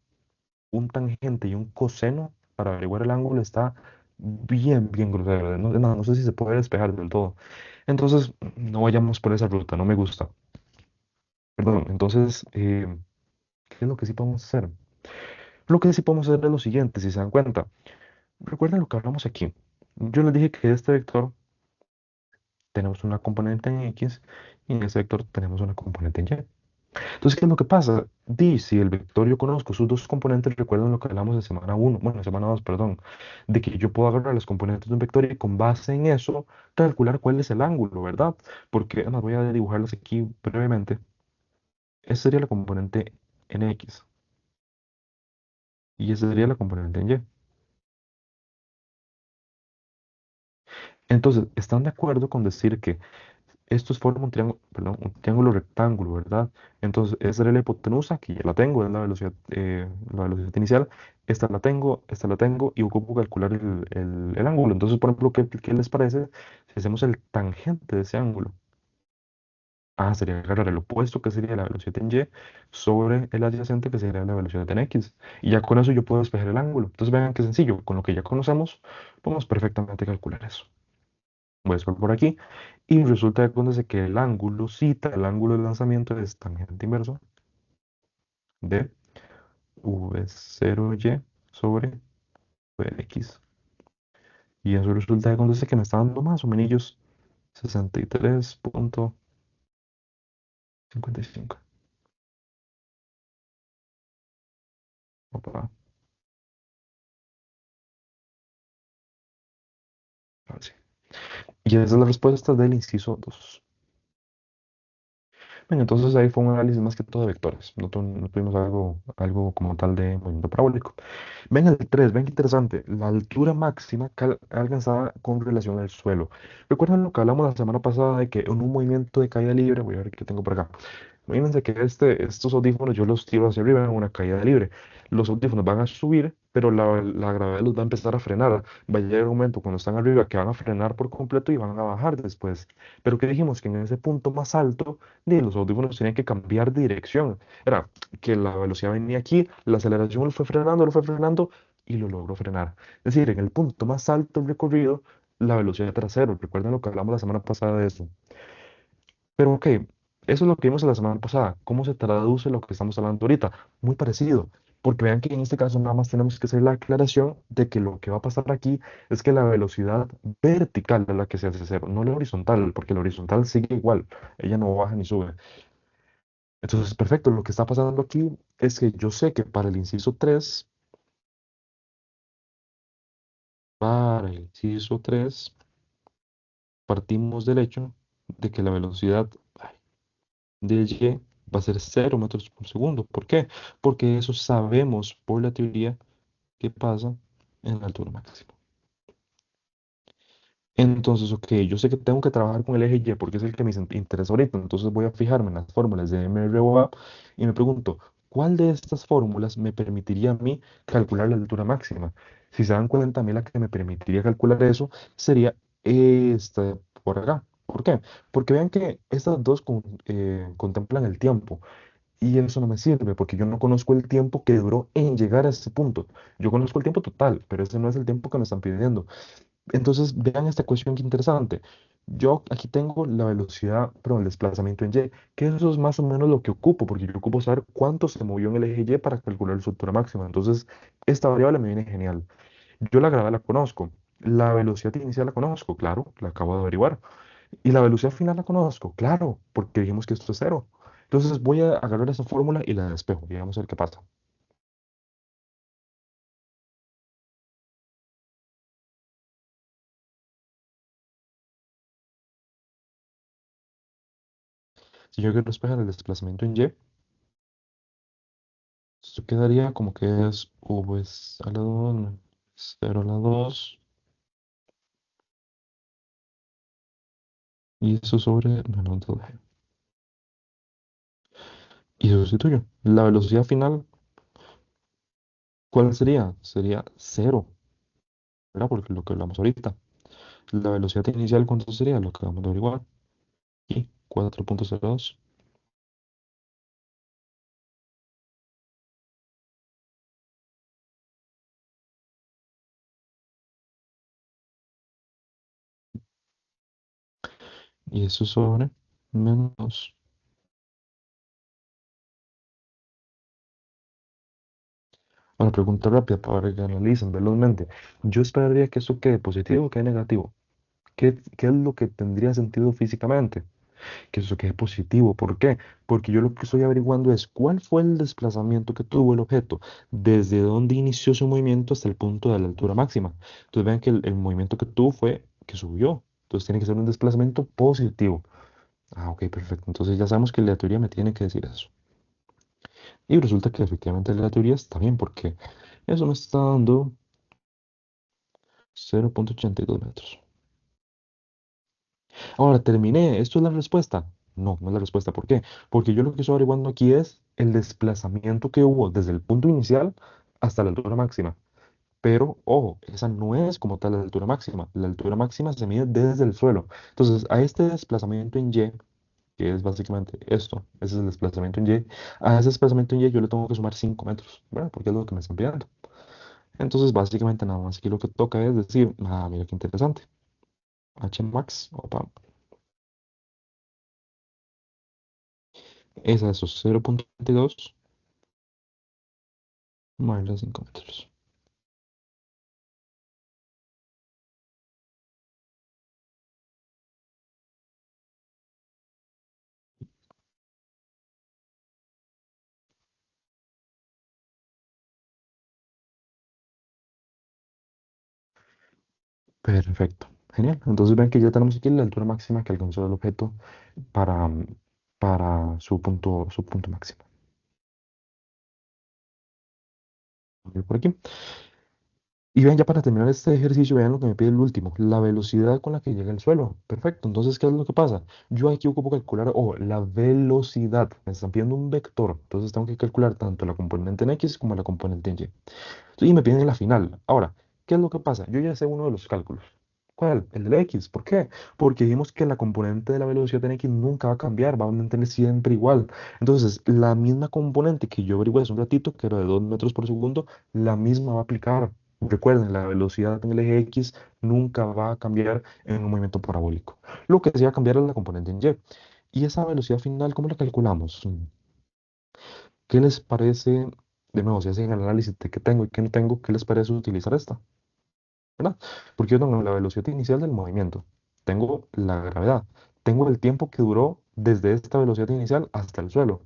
un tangente y un coseno para averiguar el ángulo está bien, bien grosero. No sé si se puede despejar del todo. Entonces, no vayamos por esa ruta, no me gusta. Perdón, entonces, ¿qué es lo que sí podemos hacer? Lo que sí podemos hacer es lo siguiente, si se dan cuenta. Recuerden lo que hablamos aquí. Yo les dije que este vector tenemos una componente en X y en ese vector tenemos una componente en Y. Entonces, ¿qué es lo que pasa? Si el vector yo conozco sus dos componentes, recuerden lo que hablamos en semana uno bueno, en semana 2 perdón, de que yo puedo agarrar los componentes de un vector y con base en eso calcular cuál es el ángulo, ¿verdad? Porque además voy a dibujarlos aquí brevemente. Esa sería la componente en X y esa sería la componente en Y. Entonces, ¿están de acuerdo con decir que esto forma un triángulo, perdón, un triángulo rectángulo, ¿verdad? Entonces, esa era la hipotenusa, que ya la tengo, es la velocidad inicial. Esta la tengo y ocupo calcular el ángulo. Entonces, por ejemplo, ¿qué les parece si hacemos el tangente de ese ángulo? Ah, sería agarrar el opuesto, que sería la velocidad en Y, sobre el adyacente, que sería la velocidad en X. Y ya con eso yo puedo despejar el ángulo. Entonces, vean qué sencillo, con lo que ya conocemos, podemos perfectamente calcular eso. Voy a scroll por aquí y resulta que acontece que el ángulo cita, el ángulo de lanzamiento es tangente inverso de V0Y sobre Vx. Y eso resulta que acontece que me está dando más o menos 63.55. Opa, ahora sí. Y esa es la respuesta del inciso 2. Bien, entonces ahí fue un análisis más que todo de vectores, no tuvimos algo como tal de movimiento parabólico. Ven el 3, ven qué interesante, la altura máxima alcanzada con relación al suelo. ¿Recuerdan lo que hablamos la semana pasada de que en un movimiento de caída libre, voy a ver qué tengo por acá? Imagínense que estos audífonos yo los tiro hacia arriba en una caída libre. Los audífonos van a subir, pero la gravedad los va a empezar a frenar. Va a llegar un momento cuando están arriba que van a frenar por completo y van a bajar después. Pero que dijimos que en ese punto más alto, los audífonos tenían que cambiar de dirección. Era que la velocidad venía aquí, la aceleración lo fue frenando y lo logró frenar. Es decir, en el punto más alto del recorrido, la velocidad era cero. Recuerden lo que hablamos la semana pasada de eso. Pero ok, eso es lo que vimos la semana pasada. ¿Cómo se traduce lo que estamos hablando ahorita? Muy parecido. Porque vean que en este caso nada más tenemos que hacer la aclaración de que lo que va a pasar aquí es que la velocidad vertical es la que se hace cero, no la horizontal, porque la horizontal sigue igual, ella no baja ni sube. Entonces, perfecto, lo que está pasando aquí es que yo sé que para el inciso 3 partimos del hecho de que la velocidad de Y va a ser 0 metros por segundo. ¿Por qué? Porque eso sabemos por la teoría que pasa en la altura máxima. Entonces, ok, yo sé que tengo que trabajar con el eje Y porque es el que me interesa ahorita. Entonces voy a fijarme en las fórmulas de MR o A y me pregunto, ¿cuál de estas fórmulas me permitiría a mí calcular la altura máxima? Si se dan cuenta, a mí la que me permitiría calcular eso sería esta de por acá. ¿Por qué? Porque vean que estas dos contemplan el tiempo. Y eso no me sirve porque yo no conozco el tiempo que duró en llegar a ese punto. Yo conozco el tiempo total, pero ese no es el tiempo que me están pidiendo. Entonces, vean esta cuestión que interesante. Yo aquí tengo la velocidad, pero el desplazamiento en Y, que eso es más o menos lo que ocupo, porque yo ocupo saber cuánto se movió en el eje Y para calcular su altura máxima. Entonces, esta variable me viene genial. Yo la gravedad la conozco. La velocidad inicial la conozco, claro, la acabo de averiguar. Y la velocidad final la conozco, claro, porque dijimos que esto es cero. Entonces voy a agarrar esa fórmula y la despejo y vamos a ver qué pasa. Si yo quiero despejar el desplazamiento en Y, esto quedaría como que es V es a la 2, 0 a la 2 y eso sobre menos 2G. Y sustituyo. La velocidad final, ¿cuál sería? Sería cero, ¿verdad? Porque lo que hablamos ahorita. La velocidad inicial, ¿cuánto sería? Lo que vamos a averiguar. Y 4,02. Y eso sobre menos. Ahora, pregunta rápida para que analicen velozmente. Yo esperaría que esto quede positivo o quede negativo. ¿Qué es lo que tendría sentido físicamente? Que eso quede positivo. ¿Por qué? Porque yo lo que estoy averiguando es cuál fue el desplazamiento que tuvo el objeto, desde donde inició su movimiento hasta el punto de la altura máxima. Entonces vean que el movimiento que tuvo fue que subió. Entonces tiene que ser un desplazamiento positivo. Ah, ok, perfecto. Entonces ya sabemos que la teoría me tiene que decir eso. Y resulta que efectivamente la teoría está bien porque eso me está dando 0,82 metros. Ahora, terminé. ¿Esto es la respuesta? No, no es la respuesta. ¿Por qué? Porque yo lo que estoy averiguando aquí es el desplazamiento que hubo desde el punto inicial hasta la altura máxima. Pero, ojo, esa no es como tal la altura máxima. La altura máxima se mide desde el suelo. Entonces, a este desplazamiento en Y, que es básicamente esto, ese es el desplazamiento en Y, a ese desplazamiento en Y yo le tengo que sumar 5 metros, ¿verdad? Porque es lo que me están pidiendo. Entonces, básicamente nada más aquí lo que toca es decir, ah, mira qué interesante. H max, opa, es a esos 0,22 más los 5 metros. Perfecto. Genial. Entonces ven que ya tenemos aquí la altura máxima que alcanzó el objeto para para su punto máximo. Voy por aquí. Y vean, ya para terminar este ejercicio, vean lo que me pide el último, la velocidad con la que llega al suelo. Perfecto, entonces, ¿qué es lo que pasa? Yo aquí ocupo calcular, la velocidad. Me están pidiendo un vector, entonces tengo que calcular tanto la componente en X como la componente en Y. Y me piden la final. Ahora, ¿qué es lo que pasa? Yo ya sé uno de los cálculos. ¿Cuál? El de X. ¿Por qué? Porque dijimos que la componente de la velocidad en X nunca va a cambiar, va a mantener siempre igual. Entonces, la misma componente que yo averigué hace un ratito, que era de 2 metros por segundo, la misma va a aplicar. Recuerden, la velocidad en el eje X nunca va a cambiar en un movimiento parabólico. Lo que sí va a cambiar es la componente en Y. Y esa velocidad final, ¿cómo la calculamos? ¿Qué les parece, de nuevo, si hacen el análisis de qué tengo y qué no tengo, qué les parece utilizar esta? ¿Verdad? Porque yo tengo la velocidad inicial del movimiento, tengo la gravedad, tengo el tiempo que duró desde esta velocidad inicial hasta el suelo.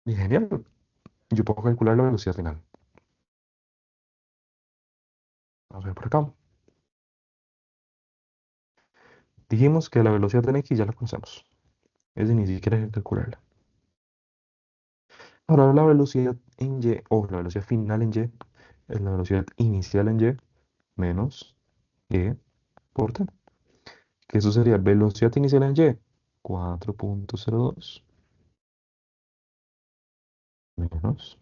Y genial, yo puedo calcular la velocidad final. Vamos a ver por acá. Dijimos que la velocidad en X ya la conocemos, es decir, ni siquiera hay que calcularla. Ahora la velocidad en Y, o la velocidad final en Y, es la velocidad inicial en Y menos E por T. Que eso sería velocidad inicial en Y, 4,02 menos.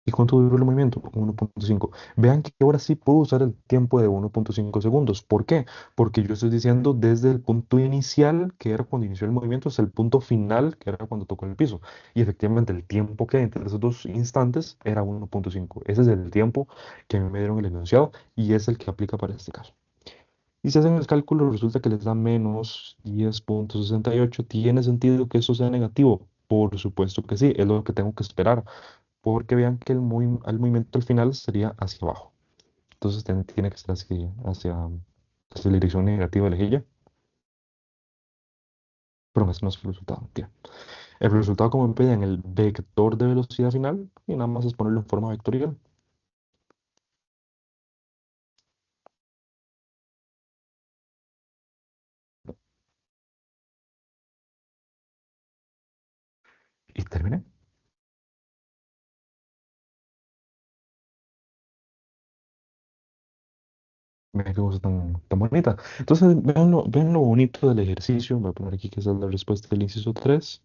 ¿Y cuánto duró el movimiento? 1,5. Vean que ahora sí puedo usar el tiempo de 1,5 segundos. ¿Por qué? Porque yo estoy diciendo desde el punto inicial, que era cuando inició el movimiento, hasta el punto final, que era cuando tocó el piso. Y efectivamente el tiempo que hay entre esos dos instantes era 1,5. Ese es el tiempo que a mí me dieron el enunciado y es el que aplica para este caso. Y si hacen el cálculo, resulta que les da menos 10,68. ¿Tiene sentido que eso sea negativo? Por supuesto que sí, es lo que tengo que esperar porque vean que el movimiento al final sería hacia abajo. Entonces tiene que ser así, hacia la dirección negativa de la lejilla. Pero ese no es el resultado. Mentira. El resultado, como me pedían el vector de velocidad final, y nada más es ponerlo en forma vectorial. Y terminé. Vean qué cosa tan bonita. Entonces, vean lo bonito del ejercicio. Voy a poner aquí que esa es la respuesta del inciso 3.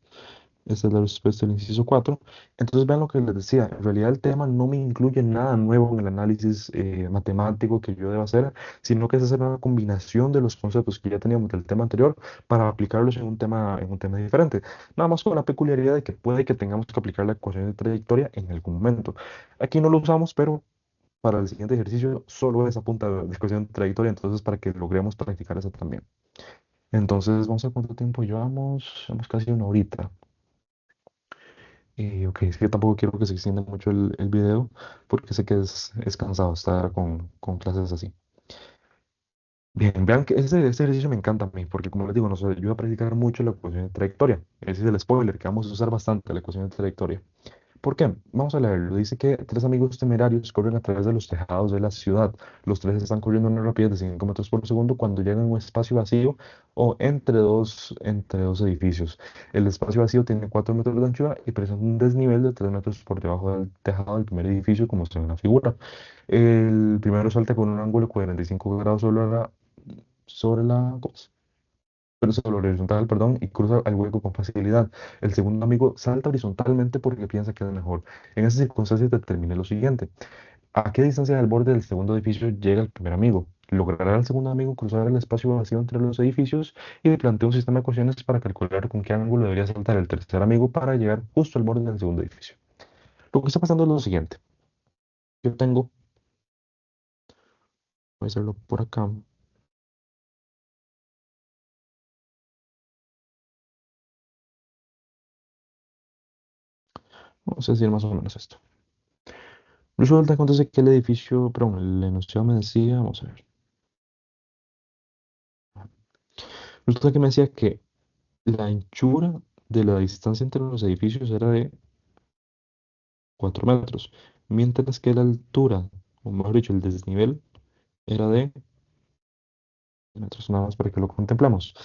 Esta es la respuesta del inciso 4. Entonces, vean lo que les decía. En realidad, el tema no me incluye nada nuevo en el análisis matemático que yo deba hacer, sino que es hacer una combinación de los conceptos que ya teníamos del tema anterior para aplicarlos en un tema diferente. Nada más con la peculiaridad de que puede que tengamos que aplicar la ecuación de trayectoria en algún momento. Aquí no lo usamos, pero para el siguiente ejercicio solo esa punta de ecuación de trayectoria, entonces para que logremos practicar eso también. Entonces, vamos a ver cuánto tiempo llevamos. Llevamos casi una horita. Ok, es que tampoco quiero que se extienda mucho el video porque sé que es cansado estar con clases así. Bien, vean que este ejercicio me encanta a mí porque como les digo, nos ayuda a practicar mucho la ecuación de trayectoria. Ese es el spoiler que vamos a usar bastante, la ecuación de trayectoria. ¿Por qué? Vamos a leerlo. Dice que tres amigos temerarios corren a través de los tejados de la ciudad. Los tres están corriendo a una rapidez de 5 metros por segundo cuando llegan a un espacio vacío o entre dos edificios. El espacio vacío tiene 4 metros de anchura y presenta un desnivel de 3 metros por debajo del tejado del primer edificio, como se ve en la figura. El primero salta con un ángulo de 45 grados ¿cómo es? Pero sobre la horizontal, perdón, y cruza el hueco con facilidad. El segundo amigo salta horizontalmente porque piensa que es mejor. En esas circunstancias determine lo siguiente. ¿A qué distancia del borde del segundo edificio llega el primer amigo? ¿Logrará el segundo amigo cruzar el espacio vacío entre los edificios? Y le plantea un sistema de ecuaciones para calcular con qué ángulo debería saltar el tercer amigo para llegar justo al borde del segundo edificio. Lo que está pasando es lo siguiente. Yo tengo, voy a hacerlo por acá. Vamos a decir más o menos esto. Resulta que acontece que el edificio, perdón, el enunciado me decía, vamos a ver. Resulta que me decía que la anchura de la distancia entre los edificios era de 4 metros, mientras que la altura, o mejor dicho, el desnivel, era de metros nada más para que lo contemplemos.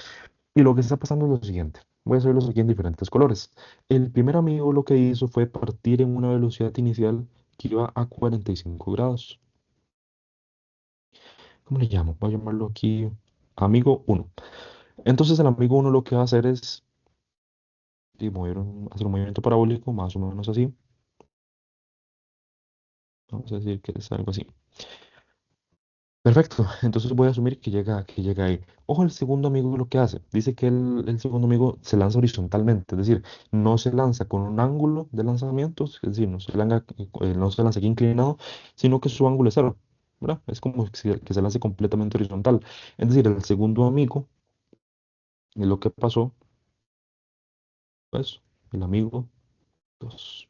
Y lo que está pasando es lo siguiente. Voy a hacerlos aquí en diferentes colores. El primer amigo lo que hizo fue partir en una velocidad inicial que iba a 45 grados. ¿Cómo le llamo? Voy a llamarlo aquí amigo uno. Entonces el amigo uno lo que va a hacer es hacer un movimiento parabólico, más o menos así. Vamos a decir que es algo así. Perfecto, entonces voy a asumir que llega ahí. Ojo, el segundo amigo lo que hace, dice que el segundo amigo se lanza horizontalmente, es decir, no se lanza con un ángulo de lanzamiento, es decir, no se lanza aquí inclinado, sino que su ángulo es cero, ¿verdad? Es como que se lance completamente horizontal. Es decir, el segundo amigo, lo que pasó, pues, el amigo 2.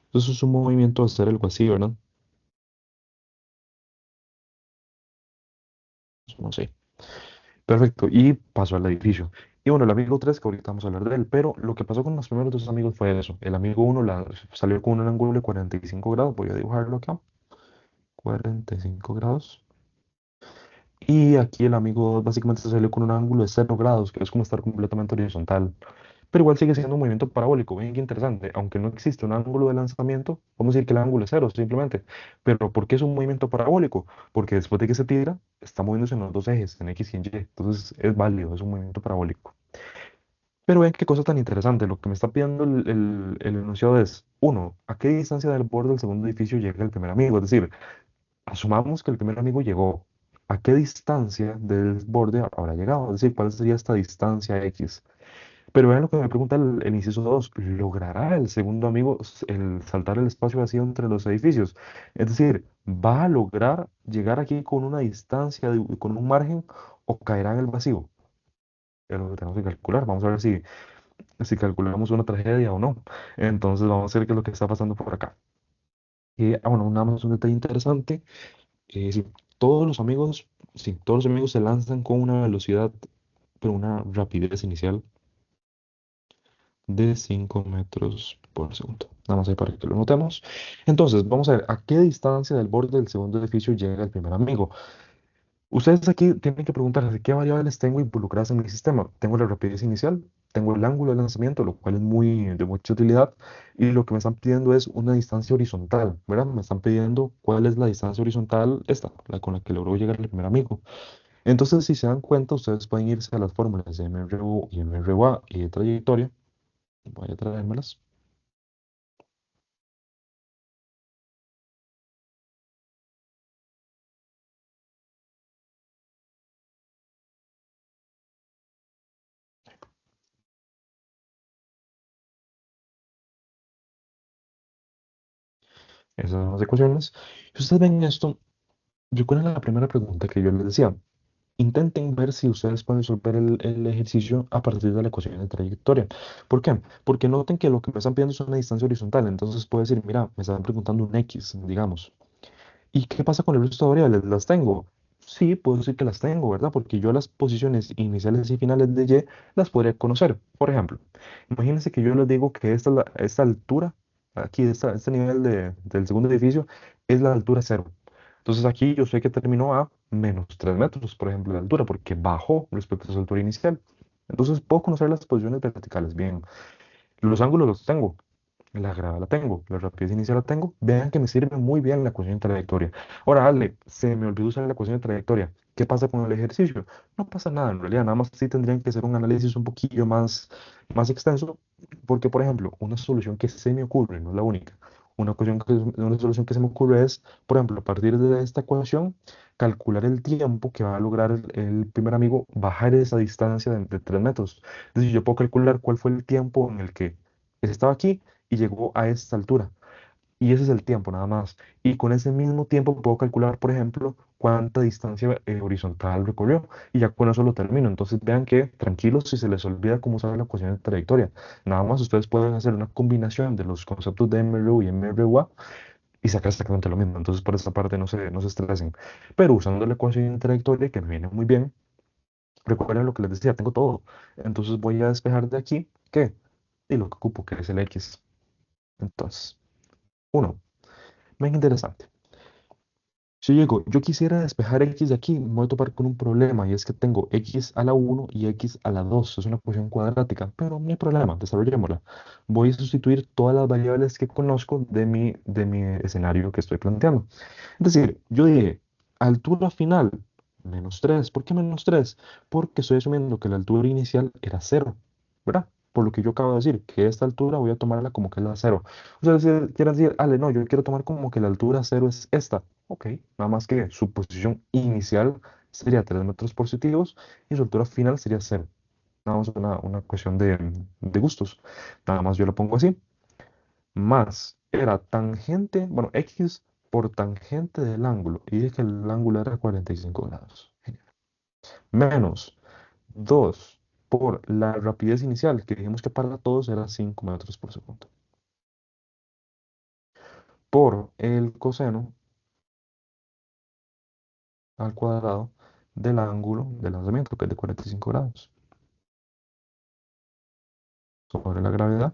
Entonces es un movimiento de hacer algo así, ¿verdad? No sé. Perfecto, y pasó al edificio. Y bueno, el amigo 3 que ahorita vamos a hablar de él, pero lo que pasó con los primeros dos amigos fue eso. El amigo uno salió con un ángulo de 45 grados, voy a dibujarlo acá, 45 grados. Y aquí el amigo 2 básicamente salió con un ángulo de 0 grados, que es como estar completamente horizontal. Pero igual sigue siendo un movimiento parabólico, bien que interesante. Aunque no existe un ángulo de lanzamiento, vamos a decir que el ángulo es cero, simplemente. Pero ¿por qué es un movimiento parabólico? Porque después de que se tira, está moviéndose en los dos ejes, en X y en Y. Entonces es válido, es un movimiento parabólico. Pero ven qué cosa tan interesante. Lo que me está pidiendo el enunciado es, uno, ¿a qué distancia del borde del segundo edificio llega el primer amigo? Es decir, asumamos que el primer amigo llegó. ¿A qué distancia del borde habrá llegado? Es decir, ¿cuál sería esta distancia X? Pero vean lo que me pregunta el inciso 2. ¿Logrará el segundo amigo el saltar el espacio vacío entre los edificios? Es decir, ¿va a lograr llegar aquí con una distancia, con un margen, o caerá en el vacío? Es lo que tenemos que calcular. Vamos a ver si calculamos una tragedia o no. Entonces vamos a ver qué es lo que está pasando por acá. Bueno, nada más un detalle interesante. Si todos los amigos, si todos los amigos se lanzan con una velocidad, pero una rapidez inicial de 5 metros por segundo. Nada más ahí para que lo notemos. Entonces, vamos a ver a qué distancia del borde del segundo edificio llega el primer amigo. Ustedes aquí tienen que preguntarse qué variables tengo involucradas en mi sistema. Tengo la rapidez inicial, tengo el ángulo de lanzamiento, lo cual es de mucha utilidad, y lo que me están pidiendo es una distancia horizontal, ¿verdad? Me están pidiendo cuál es la distancia horizontal, esta, la con la que logró llegar el primer amigo. Entonces, si se dan cuenta, ustedes pueden irse a las fórmulas de MRU y MRUA y de trayectoria. Voy a traérmelas. Esas son las ecuaciones. Si ustedes ven esto, recuerden la primera pregunta que yo les decía. Intenten ver si ustedes pueden resolver el ejercicio a partir de la ecuación de trayectoria. ¿Por qué? Porque noten que lo que me están pidiendo es una distancia horizontal. Entonces puedo decir, mira, me están preguntando un X, digamos. ¿Y qué pasa con el resto de variables? ¿Las tengo? Sí, puedo decir que las tengo, ¿verdad? Porque yo las posiciones iniciales y finales de Y las podría conocer. Por ejemplo, imagínense que yo les digo que esta altura, aquí, este nivel del segundo edificio, es la altura cero. Entonces aquí yo sé que terminó a menos 3 metros, por ejemplo, de altura, porque bajó respecto a su altura inicial. Entonces puedo conocer las posiciones verticales bien. Los ángulos los tengo. La grada la tengo, la rapidez inicial la tengo. Vean que me sirve muy bien la ecuación de trayectoria. Ahora, Ale, se me olvidó usar la ecuación de trayectoria. ¿Qué pasa con el ejercicio? No pasa nada, en realidad, nada más sí tendrían que hacer un análisis un poquillo más extenso, porque, por ejemplo, una solución que se me ocurre, no es la única, una solución que se me ocurre es, por ejemplo, a partir de esta ecuación, calcular el tiempo que va a lograr el primer amigo bajar esa distancia de 3 metros. Es decir, yo puedo calcular cuál fue el tiempo en el que estaba aquí y llegó a esta altura. Y ese es el tiempo nada más. Y con ese mismo tiempo puedo calcular, por ejemplo, cuánta distancia horizontal recorrió. Y ya con eso lo termino. Entonces vean que tranquilos si se les olvida cómo usar la ecuación de trayectoria. Nada más ustedes pueden hacer una combinación de los conceptos de MRU y MRUA y sacar exactamente lo mismo. Entonces por esa parte no se estresen. Pero usando la ecuación de trayectoria, que me viene muy bien, recuerden lo que les decía, tengo todo. Entonces voy a despejar de aquí, ¿qué? Y lo que ocupo, que es el X. Entonces, uno, bien interesante. Si yo digo, yo quisiera despejar x de aquí, me voy a topar con un problema y es que tengo x a la uno y x a la 2. Es una ecuación cuadrática, pero no hay problema, desarrollémosla. Voy a sustituir todas las variables que conozco de mi escenario que estoy planteando. Es decir, yo dije, altura final, -3. ¿Por qué -3? Porque estoy asumiendo que la altura inicial era cero, ¿verdad? Por lo que yo acabo de decir, que esta altura voy a tomarla como que es la cero. O sea, si quieren decir, Ale, no, yo quiero tomar como que la altura cero es esta. Ok, nada más que su posición inicial sería 3 metros positivos y su altura final sería cero. Nada más una cuestión de gustos. Nada más yo lo pongo así. Más era tangente, bueno, x por tangente del ángulo. Y dije que el ángulo era 45 grados. Menos 2 por la rapidez inicial, que dijimos que para todos era 5 metros por segundo. Por el coseno al cuadrado del ángulo de lanzamiento, que es de 45 grados, sobre la gravedad.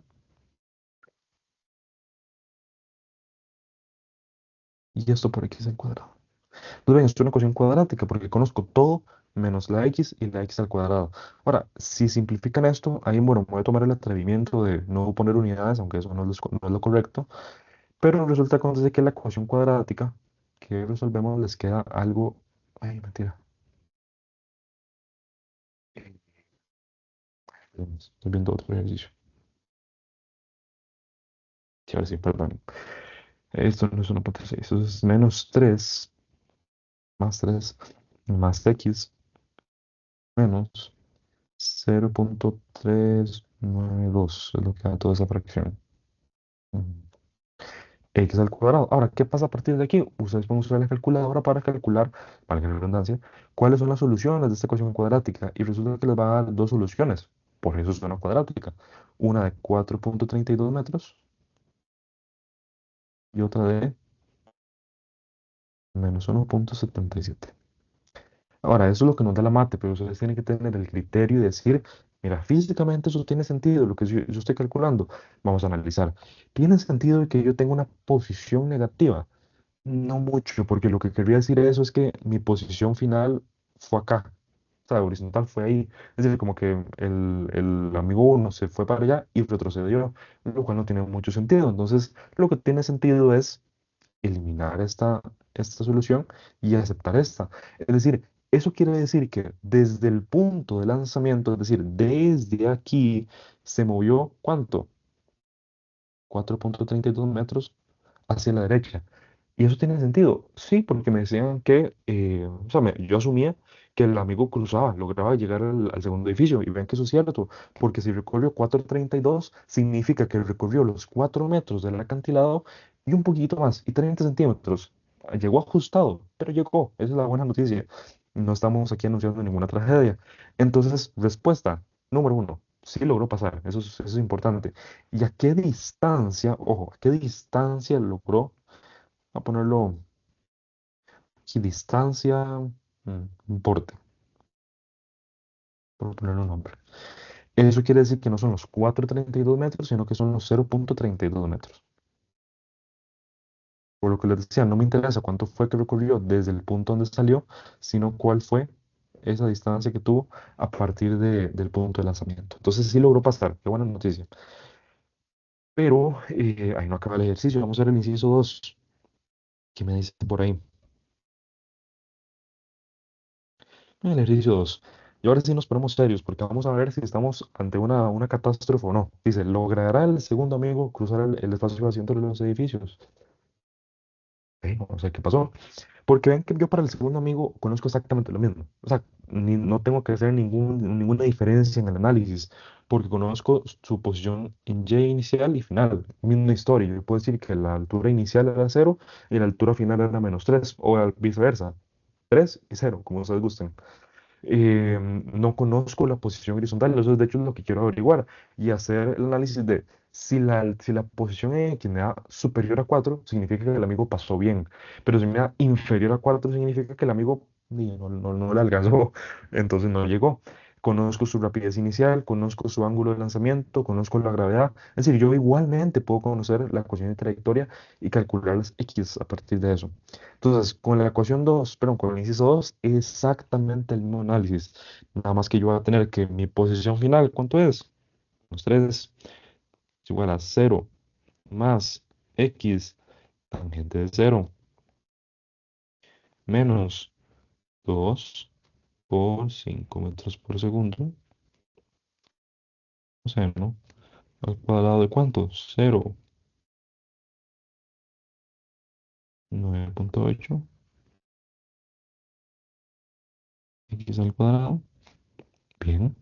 Y esto por x al cuadrado. Pues bien, esto es una ecuación cuadrática porque conozco todo menos la x y la x al cuadrado. Ahora, si simplifican esto, ahí, bueno, voy a tomar el atrevimiento de no poner unidades, aunque eso no es lo correcto, pero resulta que entonces que la ecuación cuadrática que resolvemos les queda algo, ay, mentira, eh, estoy viendo otro ejercicio. Sí, ahora sí, perdón. Esto no es 1,6, eso es -3 más 3 más x menos 0,392 es lo que da toda esa fracción. Ujú. X al cuadrado. Ahora, ¿qué pasa a partir de aquí? Ustedes pueden usar la calculadora para calcular, para la redundancia, cuáles son las soluciones de esta ecuación cuadrática. Y resulta que les va a dar dos soluciones. Por eso es una cuadrática. Una de 4,32 metros y otra de -1,77. Ahora, eso es lo que nos da la mate, pero ustedes tienen que tener el criterio y decir, mira, físicamente eso tiene sentido, lo que yo estoy calculando. Vamos a analizar. ¿Tiene sentido que yo tenga una posición negativa? No mucho, porque lo que quería decir eso es que mi posición final fue acá. O sea, horizontal fue ahí. Es decir, como que el amigo uno se fue para allá y retrocedió, lo cual no tiene mucho sentido. Entonces, lo que tiene sentido es eliminar esta solución y aceptar esta. Es decir, eso quiere decir que desde el punto de lanzamiento, es decir, desde aquí, se movió ¿cuánto? 4,32 metros hacia la derecha. Y eso tiene sentido, sí, porque me decían que, o sea, yo asumía que el amigo cruzaba, lograba llegar al segundo edificio, y ven que eso es cierto, porque si recorrió 4,32 significa que recorrió los 4 metros del acantilado y un poquito más, y 30 centímetros. Llegó ajustado, pero llegó, esa es la buena noticia. No estamos aquí anunciando ninguna tragedia. Entonces, respuesta número uno, sí logró pasar, eso es importante. ¿Y a qué distancia, ojo, a qué distancia logró? A ponerlo aquí, distancia, importe, por ponerle un nombre. Eso quiere decir que no son los 4,32 metros, sino que son los 0,32 metros. Por lo que les decía, no me interesa cuánto fue que recorrió desde el punto donde salió, sino cuál fue esa distancia que tuvo a partir del punto de lanzamiento. Entonces sí logró pasar, qué buena noticia. Pero ahí no acaba el ejercicio, vamos a ver el inciso 2. ¿Qué me dice por ahí? El ejercicio 2. Y ahora sí nos ponemos serios, porque vamos a ver si estamos ante una catástrofe o no. Dice, ¿logrará el segundo amigo cruzar el espacio vacío entre los edificios? Vamos a ver qué pasó. Porque ven que yo para el segundo amigo conozco exactamente lo mismo. O sea, no tengo que hacer ninguna diferencia en el análisis, porque conozco su posición en Y inicial y final. Misma historia. Yo puedo decir que la altura inicial era cero y la altura final era -3, o viceversa. 3 y cero, como ustedes gusten. No conozco la posición horizontal, eso de hecho es lo que quiero averiguar y hacer el análisis de si la posición en X me da superior a 4 significa que el amigo pasó bien, pero si me da inferior a 4 significa que el amigo no le alcanzó, entonces no llegó. conozco su rapidez inicial, conozco su ángulo de lanzamiento, conozco la gravedad. Es decir, yo igualmente puedo conocer la ecuación de trayectoria y calcular las X a partir de eso. Entonces, con la ecuación 2, perdón, con el inciso 2, exactamente el mismo análisis. Nada más que yo voy a tener que mi posición final, ¿cuánto es? Los 3 es igual a 0 más X tangente de 0 menos 2 por 5 metros por segundo, o sea, ¿no? ¿Al cuadrado de cuánto? 0, 9,8 x al cuadrado. Bien.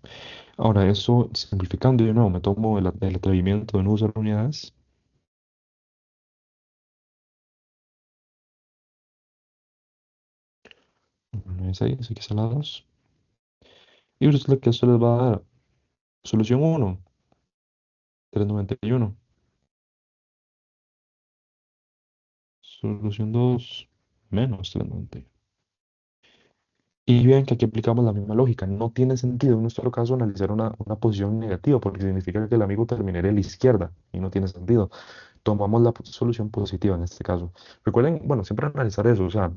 Ahora, eso simplificando de nuevo, me tomo el atrevimiento de no usar unidades. 96 x a la 2. Y resulta que esto les va a dar solución 1, 391. Solución 2, menos 391. Y bien que aquí aplicamos la misma lógica. No tiene sentido en nuestro caso analizar una posición negativa porque significa que el amigo terminaría a la izquierda y no tiene sentido. Tomamos la solución positiva en este caso. Recuerden, bueno, siempre analizar eso, o sea,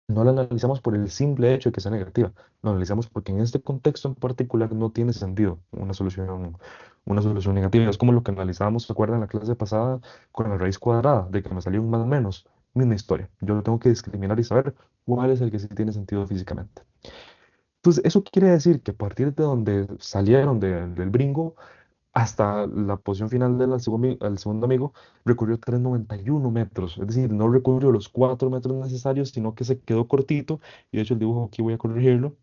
no la analizamos por el simple hecho de que sea negativa, lo analizamos porque en este contexto en particular no tiene sentido una solución negativa. Es como lo que analizábamos, ¿se acuerdan en la clase pasada con la raíz cuadrada, de que me salió un más o menos? Misma historia. Yo lo tengo que discriminar y saber cuál es el que sí tiene sentido físicamente. Entonces, eso quiere decir que a partir de donde salieron del brinco, hasta la posición final del al segundo amigo, recorrió 391 metros. Es decir, no recorrió los 4 metros necesarios, sino que se quedó cortito. Y de hecho el dibujo aquí voy a corregirlo,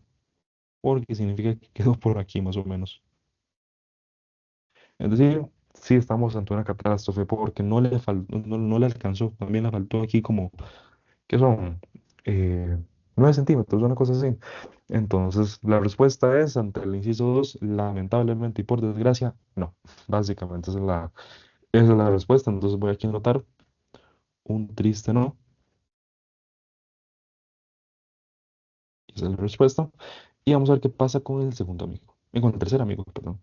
porque significa que quedó por aquí más o menos. Es decir, sí estamos ante una catástrofe, porque no le alcanzó. También le faltó aquí como, ¿qué son? Eh, 9 centímetros, una cosa así. Entonces, la respuesta es, ante el inciso 2 lamentablemente y por desgracia, no. Básicamente, esa es la respuesta. Entonces voy aquí a anotar un triste no. Esa es la respuesta. Y vamos a ver qué pasa con el segundo amigo. Con el tercer amigo, perdón.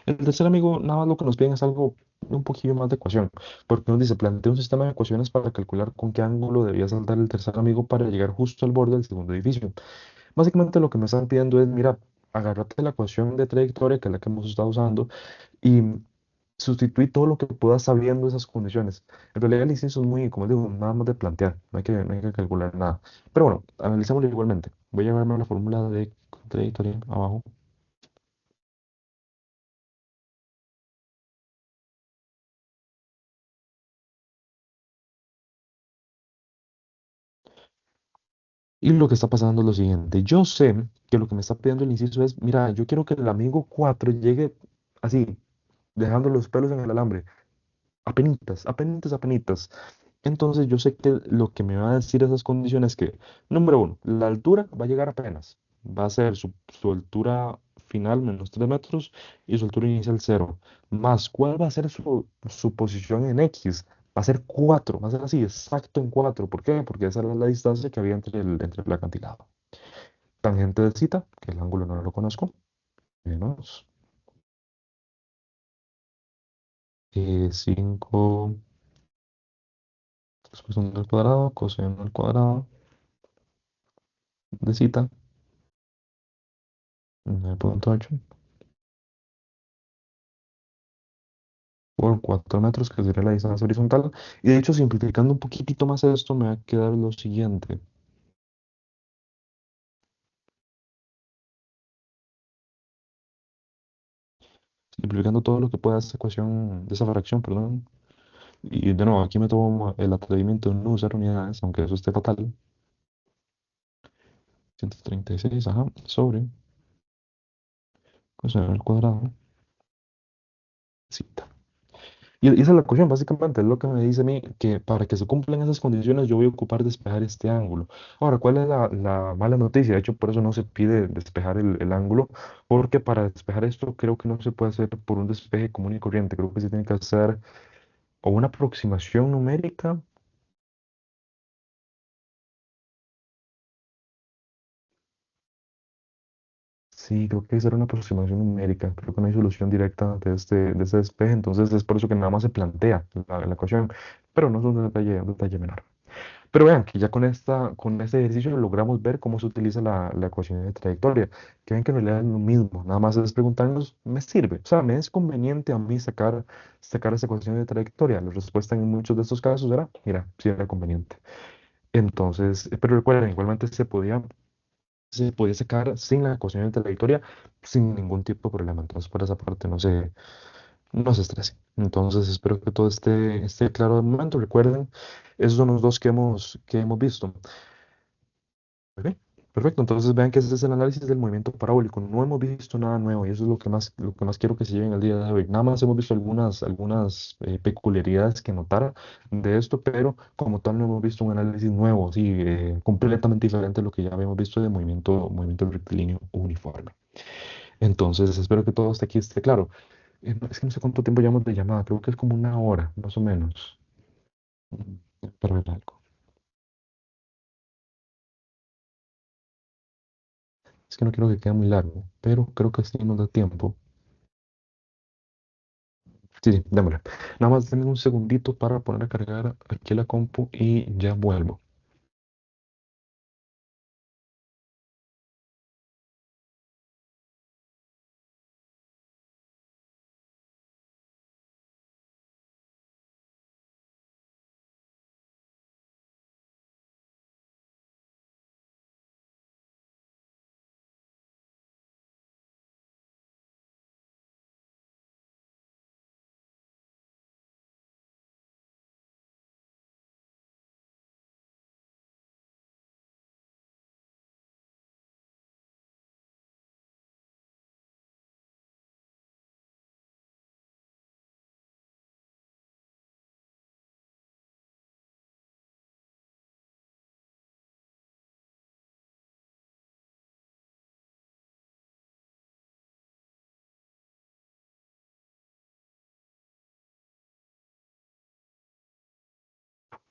El tercer amigo, nada más lo que nos piden es algo, un poquillo más de ecuación. Porque nos dice, plantea un sistema de ecuaciones para calcular con qué ángulo debía saltar el tercer amigo para llegar justo al borde del segundo edificio. Básicamente lo que me están pidiendo es, mira, agárrate la ecuación de trayectoria, que es la que hemos estado usando, y sustituir todo lo que puedas sabiendo esas condiciones. En realidad el inciso es muy, como digo, nada más de plantear, no hay que calcular nada. Pero bueno, analicémoslo igualmente. Voy a llevarme la fórmula de trayectoria abajo. Y lo que está pasando es lo siguiente. Yo sé que lo que me está pidiendo el inciso es, mira, yo quiero que el amigo 4 llegue así, dejando los pelos en el alambre. Apenitas, apenitas, apenitas. Entonces yo sé que lo que me va a decir esas condiciones es que, número uno, la altura va a llegar apenas. Va a ser su altura final menos 3 metros y su altura inicial 0. Más, ¿cuál va a ser su posición en X? Va a ser 4, va a ser así, exacto en 4. ¿Por qué? Porque esa era la distancia que había entre el acantilado. Tangente de cita, que el ángulo no lo conozco, menos 5 coseno al cuadrado, coseno al cuadrado de cita, 9,8 por 4 metros, que sería la distancia horizontal. Y de hecho, simplificando un poquitito más esto, me va a quedar lo siguiente. Simplificando todo lo que pueda esta ecuación, de esa fracción, perdón. Y de nuevo, aquí me tomo el atrevimiento de no usar unidades, aunque eso esté fatal. 136, ajá, sobre coseno al cuadrado, cita. Y esa es la cuestión, básicamente, es lo que me dice a mí, que para que se cumplan esas condiciones yo voy a ocupar despejar este ángulo. Ahora, ¿cuál es la mala noticia? De hecho, por eso no se pide despejar el ángulo, porque para despejar esto creo que no se puede hacer por un despeje común y corriente, creo que se tiene que hacer o una aproximación numérica. Sí, creo que esa era una aproximación numérica. Creo que no hay solución directa de este despeje, entonces es por eso que nada más se plantea la ecuación, pero no es un detalle menor. Pero vean que ya con este ejercicio logramos ver cómo se utiliza la ecuación de trayectoria. Que ven que en realidad es lo mismo, nada más es preguntarnos, ¿me sirve? O sea, ¿me es conveniente a mí sacar esa ecuación de trayectoria? La respuesta en muchos de estos casos era, mira, sí era conveniente. Entonces, pero recuerden, igualmente se podía sacar sin la ecuación de trayectoria sin ningún tipo de problema. Entonces, por esa parte no se estresen. Entonces, espero que todo esté claro de momento. Recuerden, esos son los dos que hemos visto. Ok, perfecto. Entonces vean que ese es el análisis del movimiento parabólico. No hemos visto nada nuevo y eso es lo que más quiero que se lleven el día de hoy. Nada más hemos visto algunas peculiaridades que notar de esto, pero como tal no hemos visto un análisis nuevo, sí, completamente diferente a lo que ya habíamos visto de movimiento rectilíneo uniforme. Entonces espero que todo hasta aquí esté claro. Es que no sé cuánto tiempo llevamos de llamada, creo que es como una hora, más o menos, para ver algo. Es que no quiero que quede muy largo, pero creo que sí nos da tiempo. Sí, sí, démosle. Nada más denme un segundito para poner a cargar aquí la compu y ya vuelvo.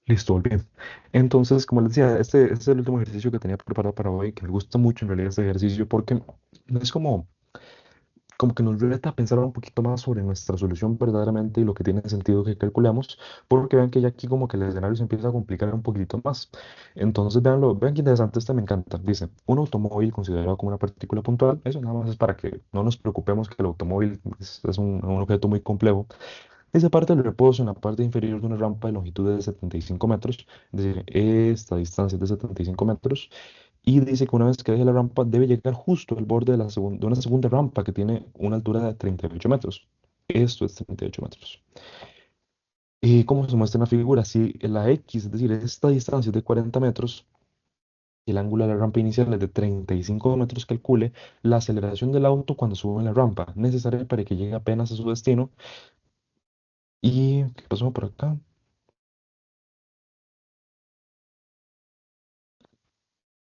Listo, volví. Entonces, como les decía, este es el último ejercicio que tenía preparado para hoy, que me gusta mucho en realidad este ejercicio porque es como que nos reta a pensar un poquito más sobre nuestra solución verdaderamente y lo que tiene sentido que calculamos, porque vean que ya aquí como que el escenario se empieza a complicar un poquitito más. Entonces, vean qué interesante, este me encanta. Dice, un automóvil considerado como una partícula puntual, eso nada más es para que no nos preocupemos que el automóvil es un objeto muy complejo. Esa parte del reposo en la parte inferior de una rampa de longitud de 75 metros, es decir, esta distancia es de 75 metros, y dice que una vez que deje la rampa debe llegar justo al borde de una segunda rampa que tiene una altura de 38 metros. Esto es 38 metros. ¿Y cómo se muestra en la figura? Si la X, es decir, esta distancia es de 40 metros, y el ángulo de la rampa inicial es de 35 metros, calcule la aceleración del auto cuando sube en la rampa, necesaria para que llegue apenas a su destino. ¿Y qué pasó por acá?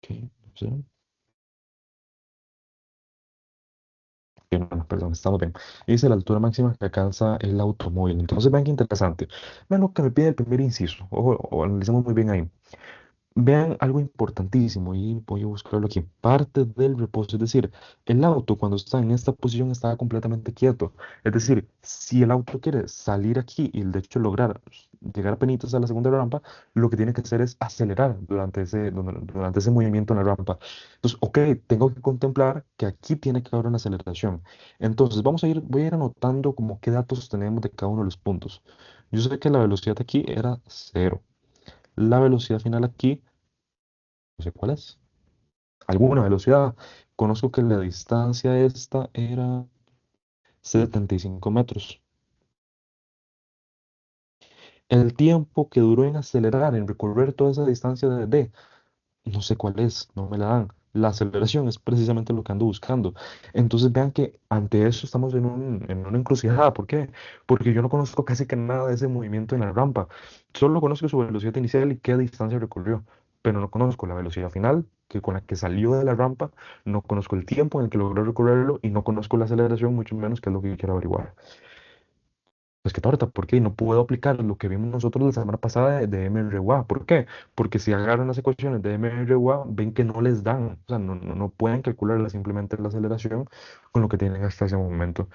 Ok, no sé. No, no, perdón, estamos bien. Dice la altura máxima que alcanza el automóvil. Entonces, vean qué interesante. Vean lo que me pide el primer inciso. Ojo, o analicemos muy bien ahí. Vean algo importantísimo y voy a buscarlo aquí. Parte del reposo, es decir, el auto cuando está en esta posición está completamente quieto. Es decir, si el auto quiere salir aquí y de hecho lograr llegar apenas a la segunda rampa, lo que tiene que hacer es acelerar durante ese movimiento en la rampa. Entonces, ok, tengo que contemplar que aquí tiene que haber una aceleración. Entonces, voy a ir anotando como qué datos tenemos de cada uno de los puntos. Yo sé que la velocidad aquí era cero. La velocidad final aquí no sé cuál es, alguna velocidad. Conozco que la distancia esta era 75 metros. El tiempo que duró en acelerar, en recorrer toda esa distancia de D, no sé cuál es, no me la dan. La aceleración es precisamente lo que ando buscando. Entonces vean que ante eso estamos en una encrucijada. ¿Por qué? Porque yo no conozco casi que nada de ese movimiento en la rampa. Solo conozco su velocidad inicial y qué distancia recorrió, pero no conozco la velocidad final que con la que salió de la rampa, no conozco el tiempo en el que logró recorrerlo y no conozco la aceleración, mucho menos que es lo que quiero averiguar. Pues qué torta, ¿por qué? No puedo aplicar lo que vimos nosotros la semana pasada de MRUA. ¿Por qué? Porque si agarran las ecuaciones de MRUA, ven que no les dan, o sea, no pueden calcular simplemente la aceleración con lo que tienen hasta ese momento.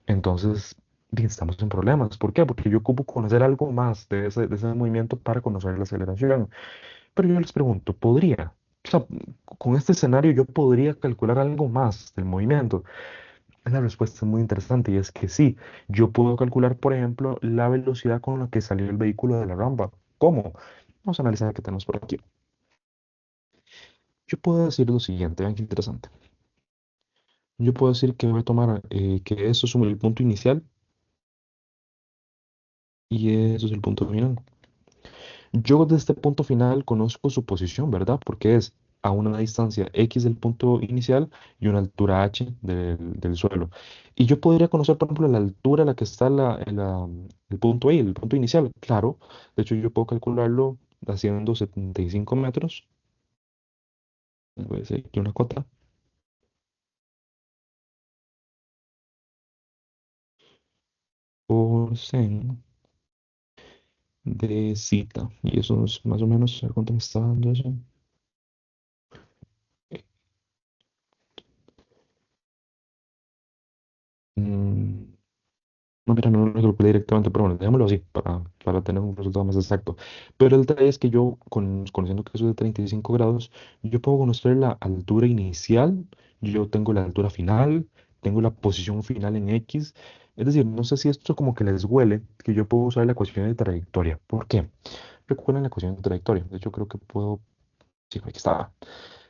Entonces, estamos en problemas. ¿Por qué? Porque yo ocupo conocer algo más de ese movimiento para conocer la aceleración. Pero yo les pregunto, ¿podría? O sea, con este escenario yo podría calcular algo más del movimiento. La respuesta es muy interesante y es que sí, yo puedo calcular, por ejemplo, la velocidad con la que salió el vehículo de la rampa. ¿Cómo? Vamos a analizar qué tenemos por aquí. Yo puedo decir lo siguiente, vean qué interesante. Yo puedo decir que voy a tomar que eso es el punto inicial y eso es el punto final. Yo de este punto final conozco su posición, ¿verdad? Porque es a una distancia x del punto inicial y una altura h del suelo. Y yo podría conocer, por ejemplo, la altura a la que está el punto I, el punto inicial. Claro, de hecho yo puedo calcularlo haciendo 75 metros. Voy a hacer aquí una cota por sen de cita. Y eso es más o menos, a ver cuánto me está dando eso. Mm, No, mira, no lo calculé directamente, pero bueno, dejémoslo así para tener un resultado más exacto. Pero el detalle es que yo, conociendo que eso es de 35 grados, yo puedo conocer la altura inicial, yo tengo la altura final, tengo la posición final en X. Es decir, no sé si esto como que les huele, que yo puedo usar la ecuación de trayectoria. ¿Por qué? Recuerden la ecuación de trayectoria. De hecho, creo que puedo... Sí, aquí estaba.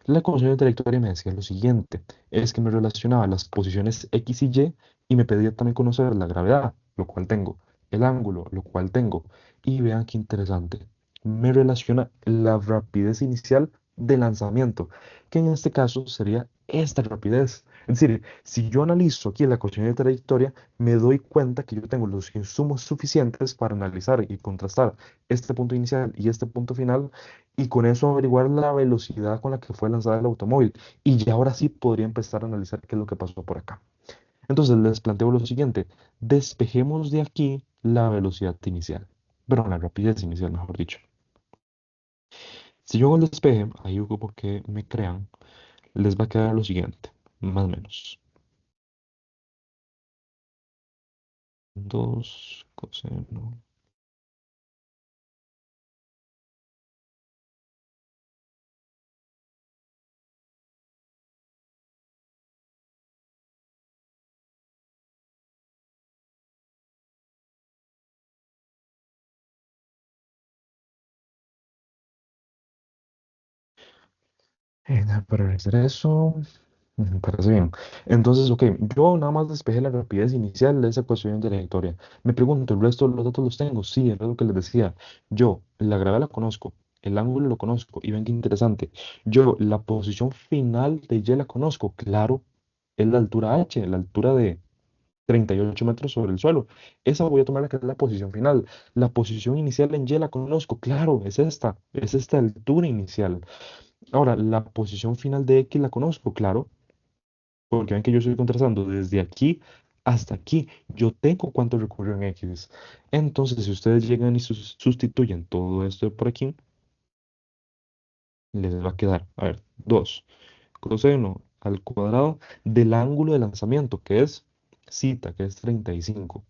La ecuación de trayectoria me decía lo siguiente, es que me relacionaba las posiciones X y Y me pedía también conocer la gravedad, lo cual tengo, el ángulo, lo cual tengo. Y vean qué interesante, me relaciona la rapidez inicial de lanzamiento, que en este caso sería esta rapidez. Es decir, si yo analizo aquí la ecuación de trayectoria, me doy cuenta que yo tengo los insumos suficientes para analizar y contrastar este punto inicial y este punto final y con eso averiguar la velocidad con la que fue lanzada el automóvil. Y ya ahora sí podría empezar a analizar qué es lo que pasó por acá. Entonces les planteo lo siguiente, despejemos de aquí la velocidad inicial, pero la rapidez inicial, mejor dicho. Si yo hago el despeje, ahí ocupo que me crean, les va a quedar lo siguiente, más o menos. 2 coseno. Para realizar eso, me parece bien. Entonces, ok, yo nada más despejé la rapidez inicial de esa ecuación de trayectoria. Me pregunto, ¿el resto de los datos los tengo? Sí, es lo que les decía. Yo, la gravedad la conozco, el ángulo lo conozco, y ven qué interesante. Yo, la posición final de Y la conozco, claro, es la altura H, la altura de 38 metros sobre el suelo. Esa voy a tomar la que es la posición final. La posición inicial en Y la conozco, claro, es esta altura inicial. Ahora, la posición final de X la conozco, claro, porque ven que yo estoy contrastando desde aquí hasta aquí. Yo tengo cuánto recorrió en X. Entonces, si ustedes llegan y sustituyen todo esto por aquí, les va a quedar, a ver, 2 coseno al cuadrado del ángulo de lanzamiento, que es cita, que es 35.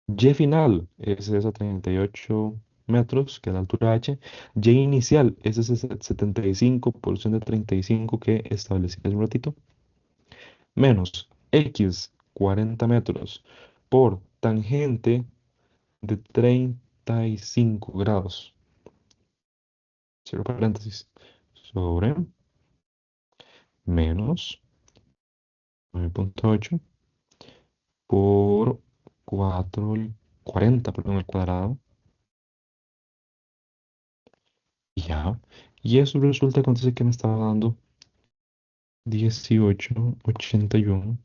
Y final es esa 38 metros, que es la altura h. Y inicial es ese 75 por ciento de 35 que establecí hace un ratito. Menos x 40 metros por tangente de 35 grados. Cierro paréntesis. Sobre menos 9,8 por 4 40, perdón, al cuadrado. Y ya. Y eso resulta que entonces que me estaba dando 18,81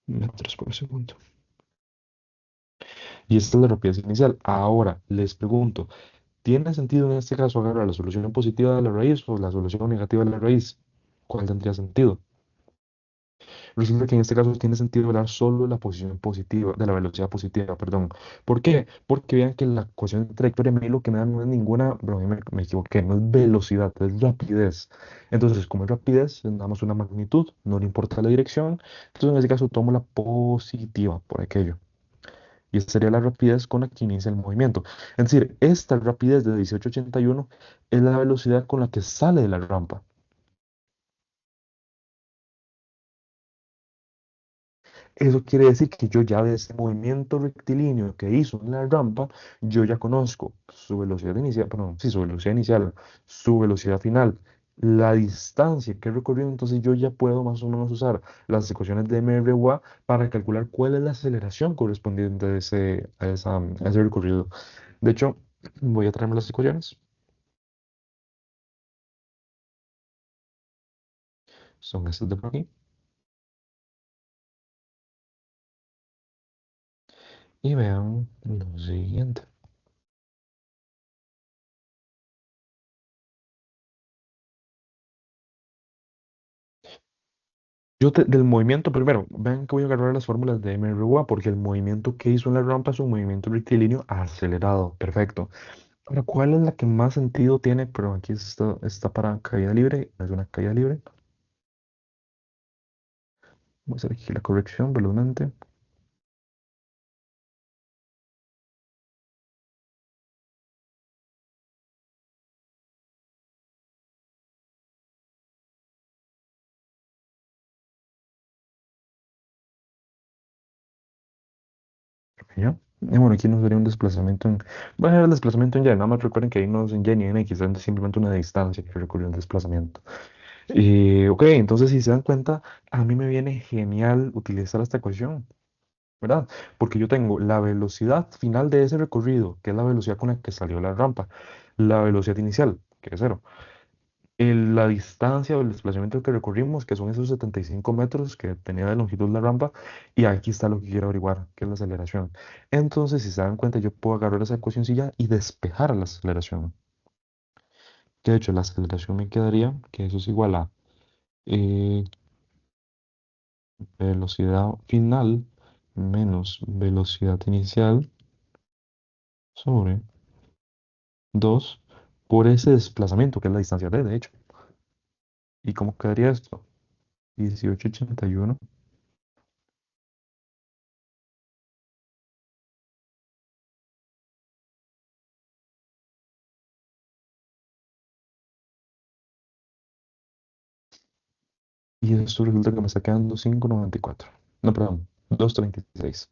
metros por segundo. Y esta es la rapidez inicial. Ahora les pregunto, ¿tiene sentido en este caso agarrar la solución positiva de la raíz o la solución negativa de la raíz? ¿Cuál tendría sentido? Resulta que en este caso tiene sentido hablar solo de la posición positiva, de la velocidad positiva, perdón. ¿Por qué? Porque vean que la ecuación de trayectoria a mí lo que me da no es ninguna, perdón, me equivoqué, no es velocidad, es rapidez. Entonces, como es rapidez, es nada más una magnitud, no le importa la dirección. Entonces, en este caso tomo la positiva por aquello. Y esta sería la rapidez con la que inicia el movimiento. Es decir, esta rapidez de 1881 es la velocidad con la que sale de la rampa. Eso quiere decir que yo ya de ese movimiento rectilíneo que hizo en la rampa, yo ya conozco su velocidad inicial, perdón, sí, su velocidad inicial, su velocidad final, la distancia que he recorrido, entonces yo ya puedo más o menos usar las ecuaciones de MRUA para calcular cuál es la aceleración correspondiente a ese recorrido. De hecho, voy a traerme las ecuaciones, son estas de por aquí, y vean lo siguiente. Del movimiento, primero, vean que voy a agarrar las fórmulas de MRUA porque el movimiento que hizo en la rampa es un movimiento rectilíneo acelerado. Perfecto. Ahora, ¿cuál es la que más sentido tiene? Pero aquí está para caída libre, es una caída libre. Voy a hacer aquí la corrección velozmente. ¿Ya? Y bueno, aquí nos daría un desplazamiento en. Voy a dejar el desplazamiento en Y. Nada más recuerden que ahí no es en Y ni en X, es simplemente una distancia que recorrió un desplazamiento. Ok, entonces si se dan cuenta, a mí me viene genial utilizar esta ecuación. ¿Verdad? Porque yo tengo la velocidad final de ese recorrido, que es la velocidad con la que salió la rampa, la velocidad inicial, que es cero, la distancia o el desplazamiento que recorrimos, que son esos 75 metros que tenía de longitud la rampa, y aquí está lo que quiero averiguar, que es la aceleración. Entonces, si se dan cuenta, yo puedo agarrar esa ecuacioncilla y despejar la aceleración. Que de hecho, la aceleración me quedaría, que eso es igual a eh, velocidad final menos velocidad inicial sobre 2 por ese desplazamiento, que es la distancia d, de hecho. ¿Y cómo quedaría esto? 1881. Y esto resulta que me está quedando 5,94. No, perdón, 2,36.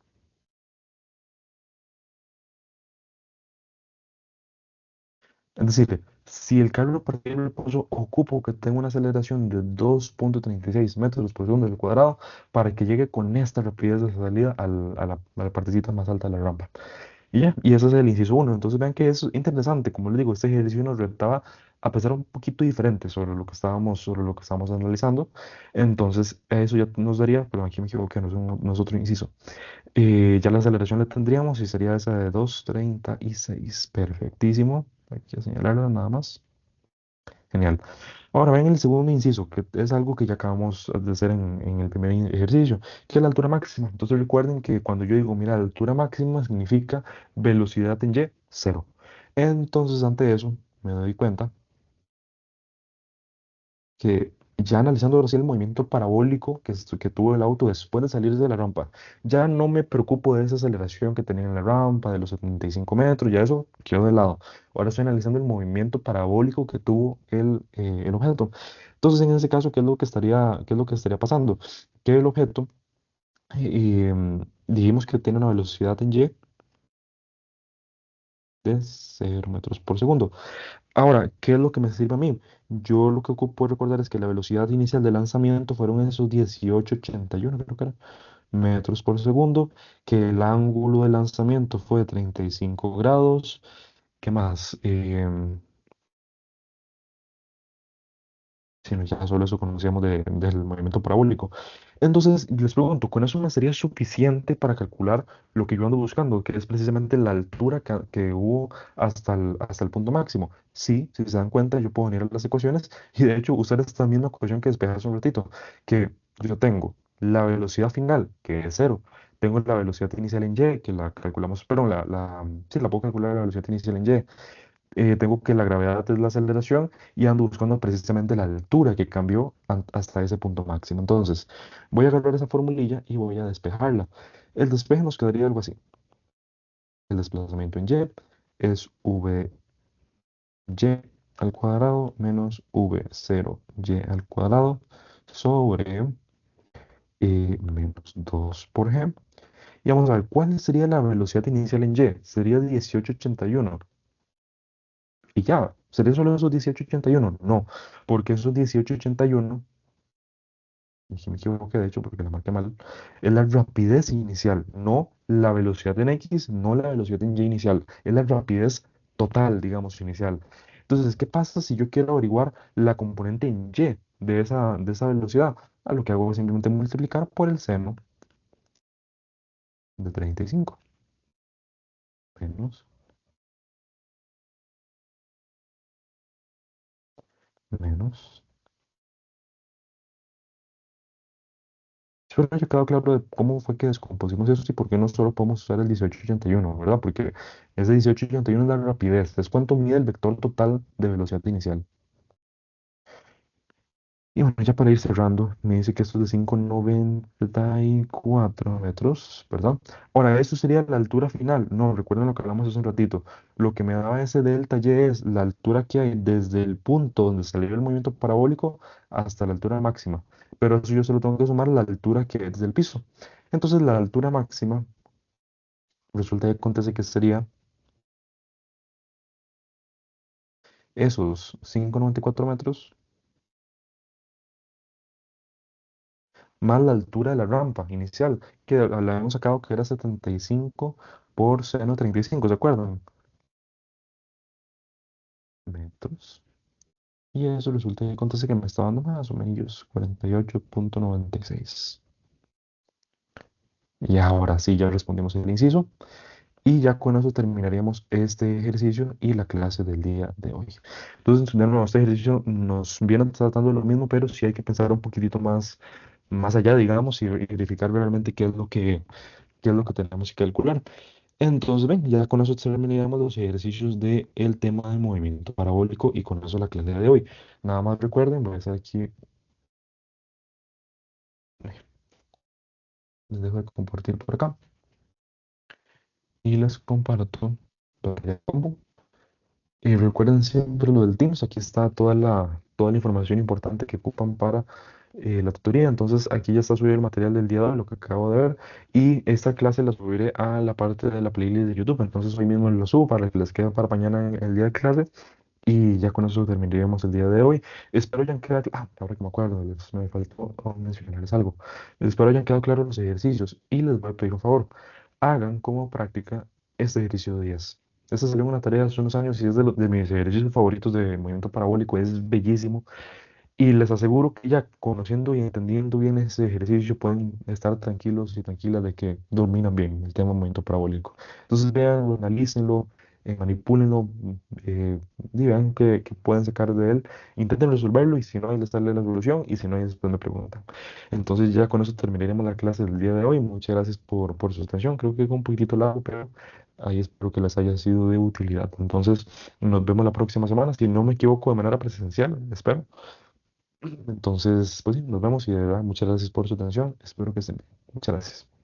Es decir, si el carro partido de reposo ocupo que tenga una aceleración de 2,36 metros por segundo al cuadrado para que llegue con esta rapidez de salida a la partecita más alta de la rampa. Y ya, y ese es el inciso uno. Entonces vean que es interesante, como les digo, este ejercicio nos retaba a pensar un poquito diferente sobre lo que estábamos analizando. Entonces, eso ya nos daría, pero aquí me equivoqué, no es otro inciso. Ya la aceleración la tendríamos y sería esa de 2,36. Perfectísimo. Hay que señalarla nada más. Genial. Ahora ven el segundo inciso, que es algo que ya acabamos de hacer en el primer ejercicio, que es la altura máxima. Entonces recuerden que cuando yo digo, mira, la altura máxima significa velocidad en Y, cero. Entonces, ante eso, me doy cuenta que ya analizando ahora sí el movimiento parabólico que tuvo el auto después de salir de la rampa, ya no me preocupo de esa aceleración que tenía en la rampa, de los 75 metros, ya eso quedó de lado. Ahora estoy analizando el movimiento parabólico que tuvo el objeto. Entonces, en ese caso, ¿qué es lo que estaría pasando? Que el objeto, dijimos que tiene una velocidad en Y de 0 metros por segundo. Ahora, ¿qué es lo que me sirve a mí? Yo lo que ocupo recordar es que la velocidad inicial de lanzamiento fueron esos 18,81, creo que era, metros por segundo, que el ángulo de lanzamiento fue de 35 grados. ¿Qué más? Si no, ya solo eso conocíamos del movimiento parabólico. Entonces, les pregunto, ¿con eso me sería suficiente para calcular lo que yo ando buscando, que es precisamente la altura que hubo hasta el punto máximo? Sí, si se dan cuenta, yo puedo venir a las ecuaciones y de hecho usar esta misma ecuación que despejé hace un ratito, que yo tengo. la velocidad final, que es cero. Tengo la velocidad inicial en y, que la calculamos, perdón, sí, la puedo calcular la velocidad inicial en y. Tengo que la gravedad es la aceleración y ando buscando precisamente la altura que cambió hasta ese punto máximo. Entonces, voy a agarrar esa formulilla y voy a despejarla. El despeje nos quedaría algo así. El desplazamiento en y es v y al cuadrado menos v cero y al cuadrado sobre menos 2 por g. Y vamos a ver, ¿cuál sería la velocidad inicial en y? Sería 1881. Y ya, ¿sería solo esos 1881? No, porque esos 1881, y si me equivoqué de hecho porque la marqué mal, es la rapidez inicial, no la velocidad en X, no la velocidad en Y inicial, es la rapidez total, digamos, inicial. Entonces, ¿qué pasa si yo quiero averiguar la componente en Y de esa velocidad? A lo que hago es simplemente multiplicar por el seno de 35 menos, menos. Espero haya quedado claro de cómo fue que descompusimos eso y por qué no solo podemos usar el 1881, ¿verdad? Porque ese 1881 es la rapidez, es cuánto mide el vector total de velocidad inicial. Y bueno, ya para ir cerrando, me dice que esto es de 5,94 metros, ¿verdad? Ahora, esto sería la altura final. No, recuerden lo que hablamos hace un ratito. Lo que me daba ese delta Y es la altura que hay desde el punto donde salió el movimiento parabólico hasta la altura máxima. Pero eso yo solo tengo que sumar la altura que es del piso. Entonces, la altura máxima resulta que acontece que sería esos 5,94 metros más la altura de la rampa inicial, que la habíamos sacado que era 75 por seno 35, ¿se acuerdan? Metros. Y eso resulta que acontece que me está dando más o menos 48,96. Y ahora sí, ya respondimos el inciso. Y ya con eso terminaríamos este ejercicio y la clase del día de hoy. Entonces, de nuevo, este ejercicio nos viene tratando de lo mismo, pero sí hay que pensar un poquitito más allá, digamos, y verificar realmente qué es lo que tenemos que calcular. Entonces, ven, ya con eso terminaríamos los ejercicios del tema de movimiento parabólico y con eso la clase de hoy. Nada más recuerden, voy a hacer aquí, les dejo de compartir por acá y les comparto pantalla combo. Y recuerden siempre lo del Teams, aquí está toda la información importante que ocupan para la tutoría. Entonces aquí ya está subido el material del día de hoy, lo que acabo de ver. Y esta clase la subiré a la parte de la playlist de YouTube. Entonces hoy mismo lo subo para que les quede para mañana en el día de clase. Y ya con eso terminaríamos el día de hoy. Espero hayan quedado, ahora que me acuerdo, me faltó mencionarles algo. Espero hayan quedado claros los ejercicios y les voy a pedir un favor. Hagan como práctica este ejercicio de 10. Esta salió una tarea hace unos años y es de mis ejercicios favoritos de movimiento parabólico. Es bellísimo. Y les aseguro que ya conociendo y entendiendo bien ese ejercicio pueden estar tranquilos y tranquilas de que dominan bien el tema del movimiento parabólico. Entonces vean, analícenlo, manipúlenlo, y vean qué pueden sacar de él. Intenten resolverlo y si no, ahí les darle la solución y si no, ahí después me preguntan. Entonces ya con eso terminaremos la clase del día de hoy. Muchas gracias por su atención. Creo que fue un poquitito largo, pero ahí espero que les haya sido de utilidad. Entonces nos vemos la próxima semana, si no me equivoco, de manera presencial, espero. Entonces, pues sí, nos vemos y de verdad, muchas gracias por su atención. Espero que estén bien. Muchas gracias.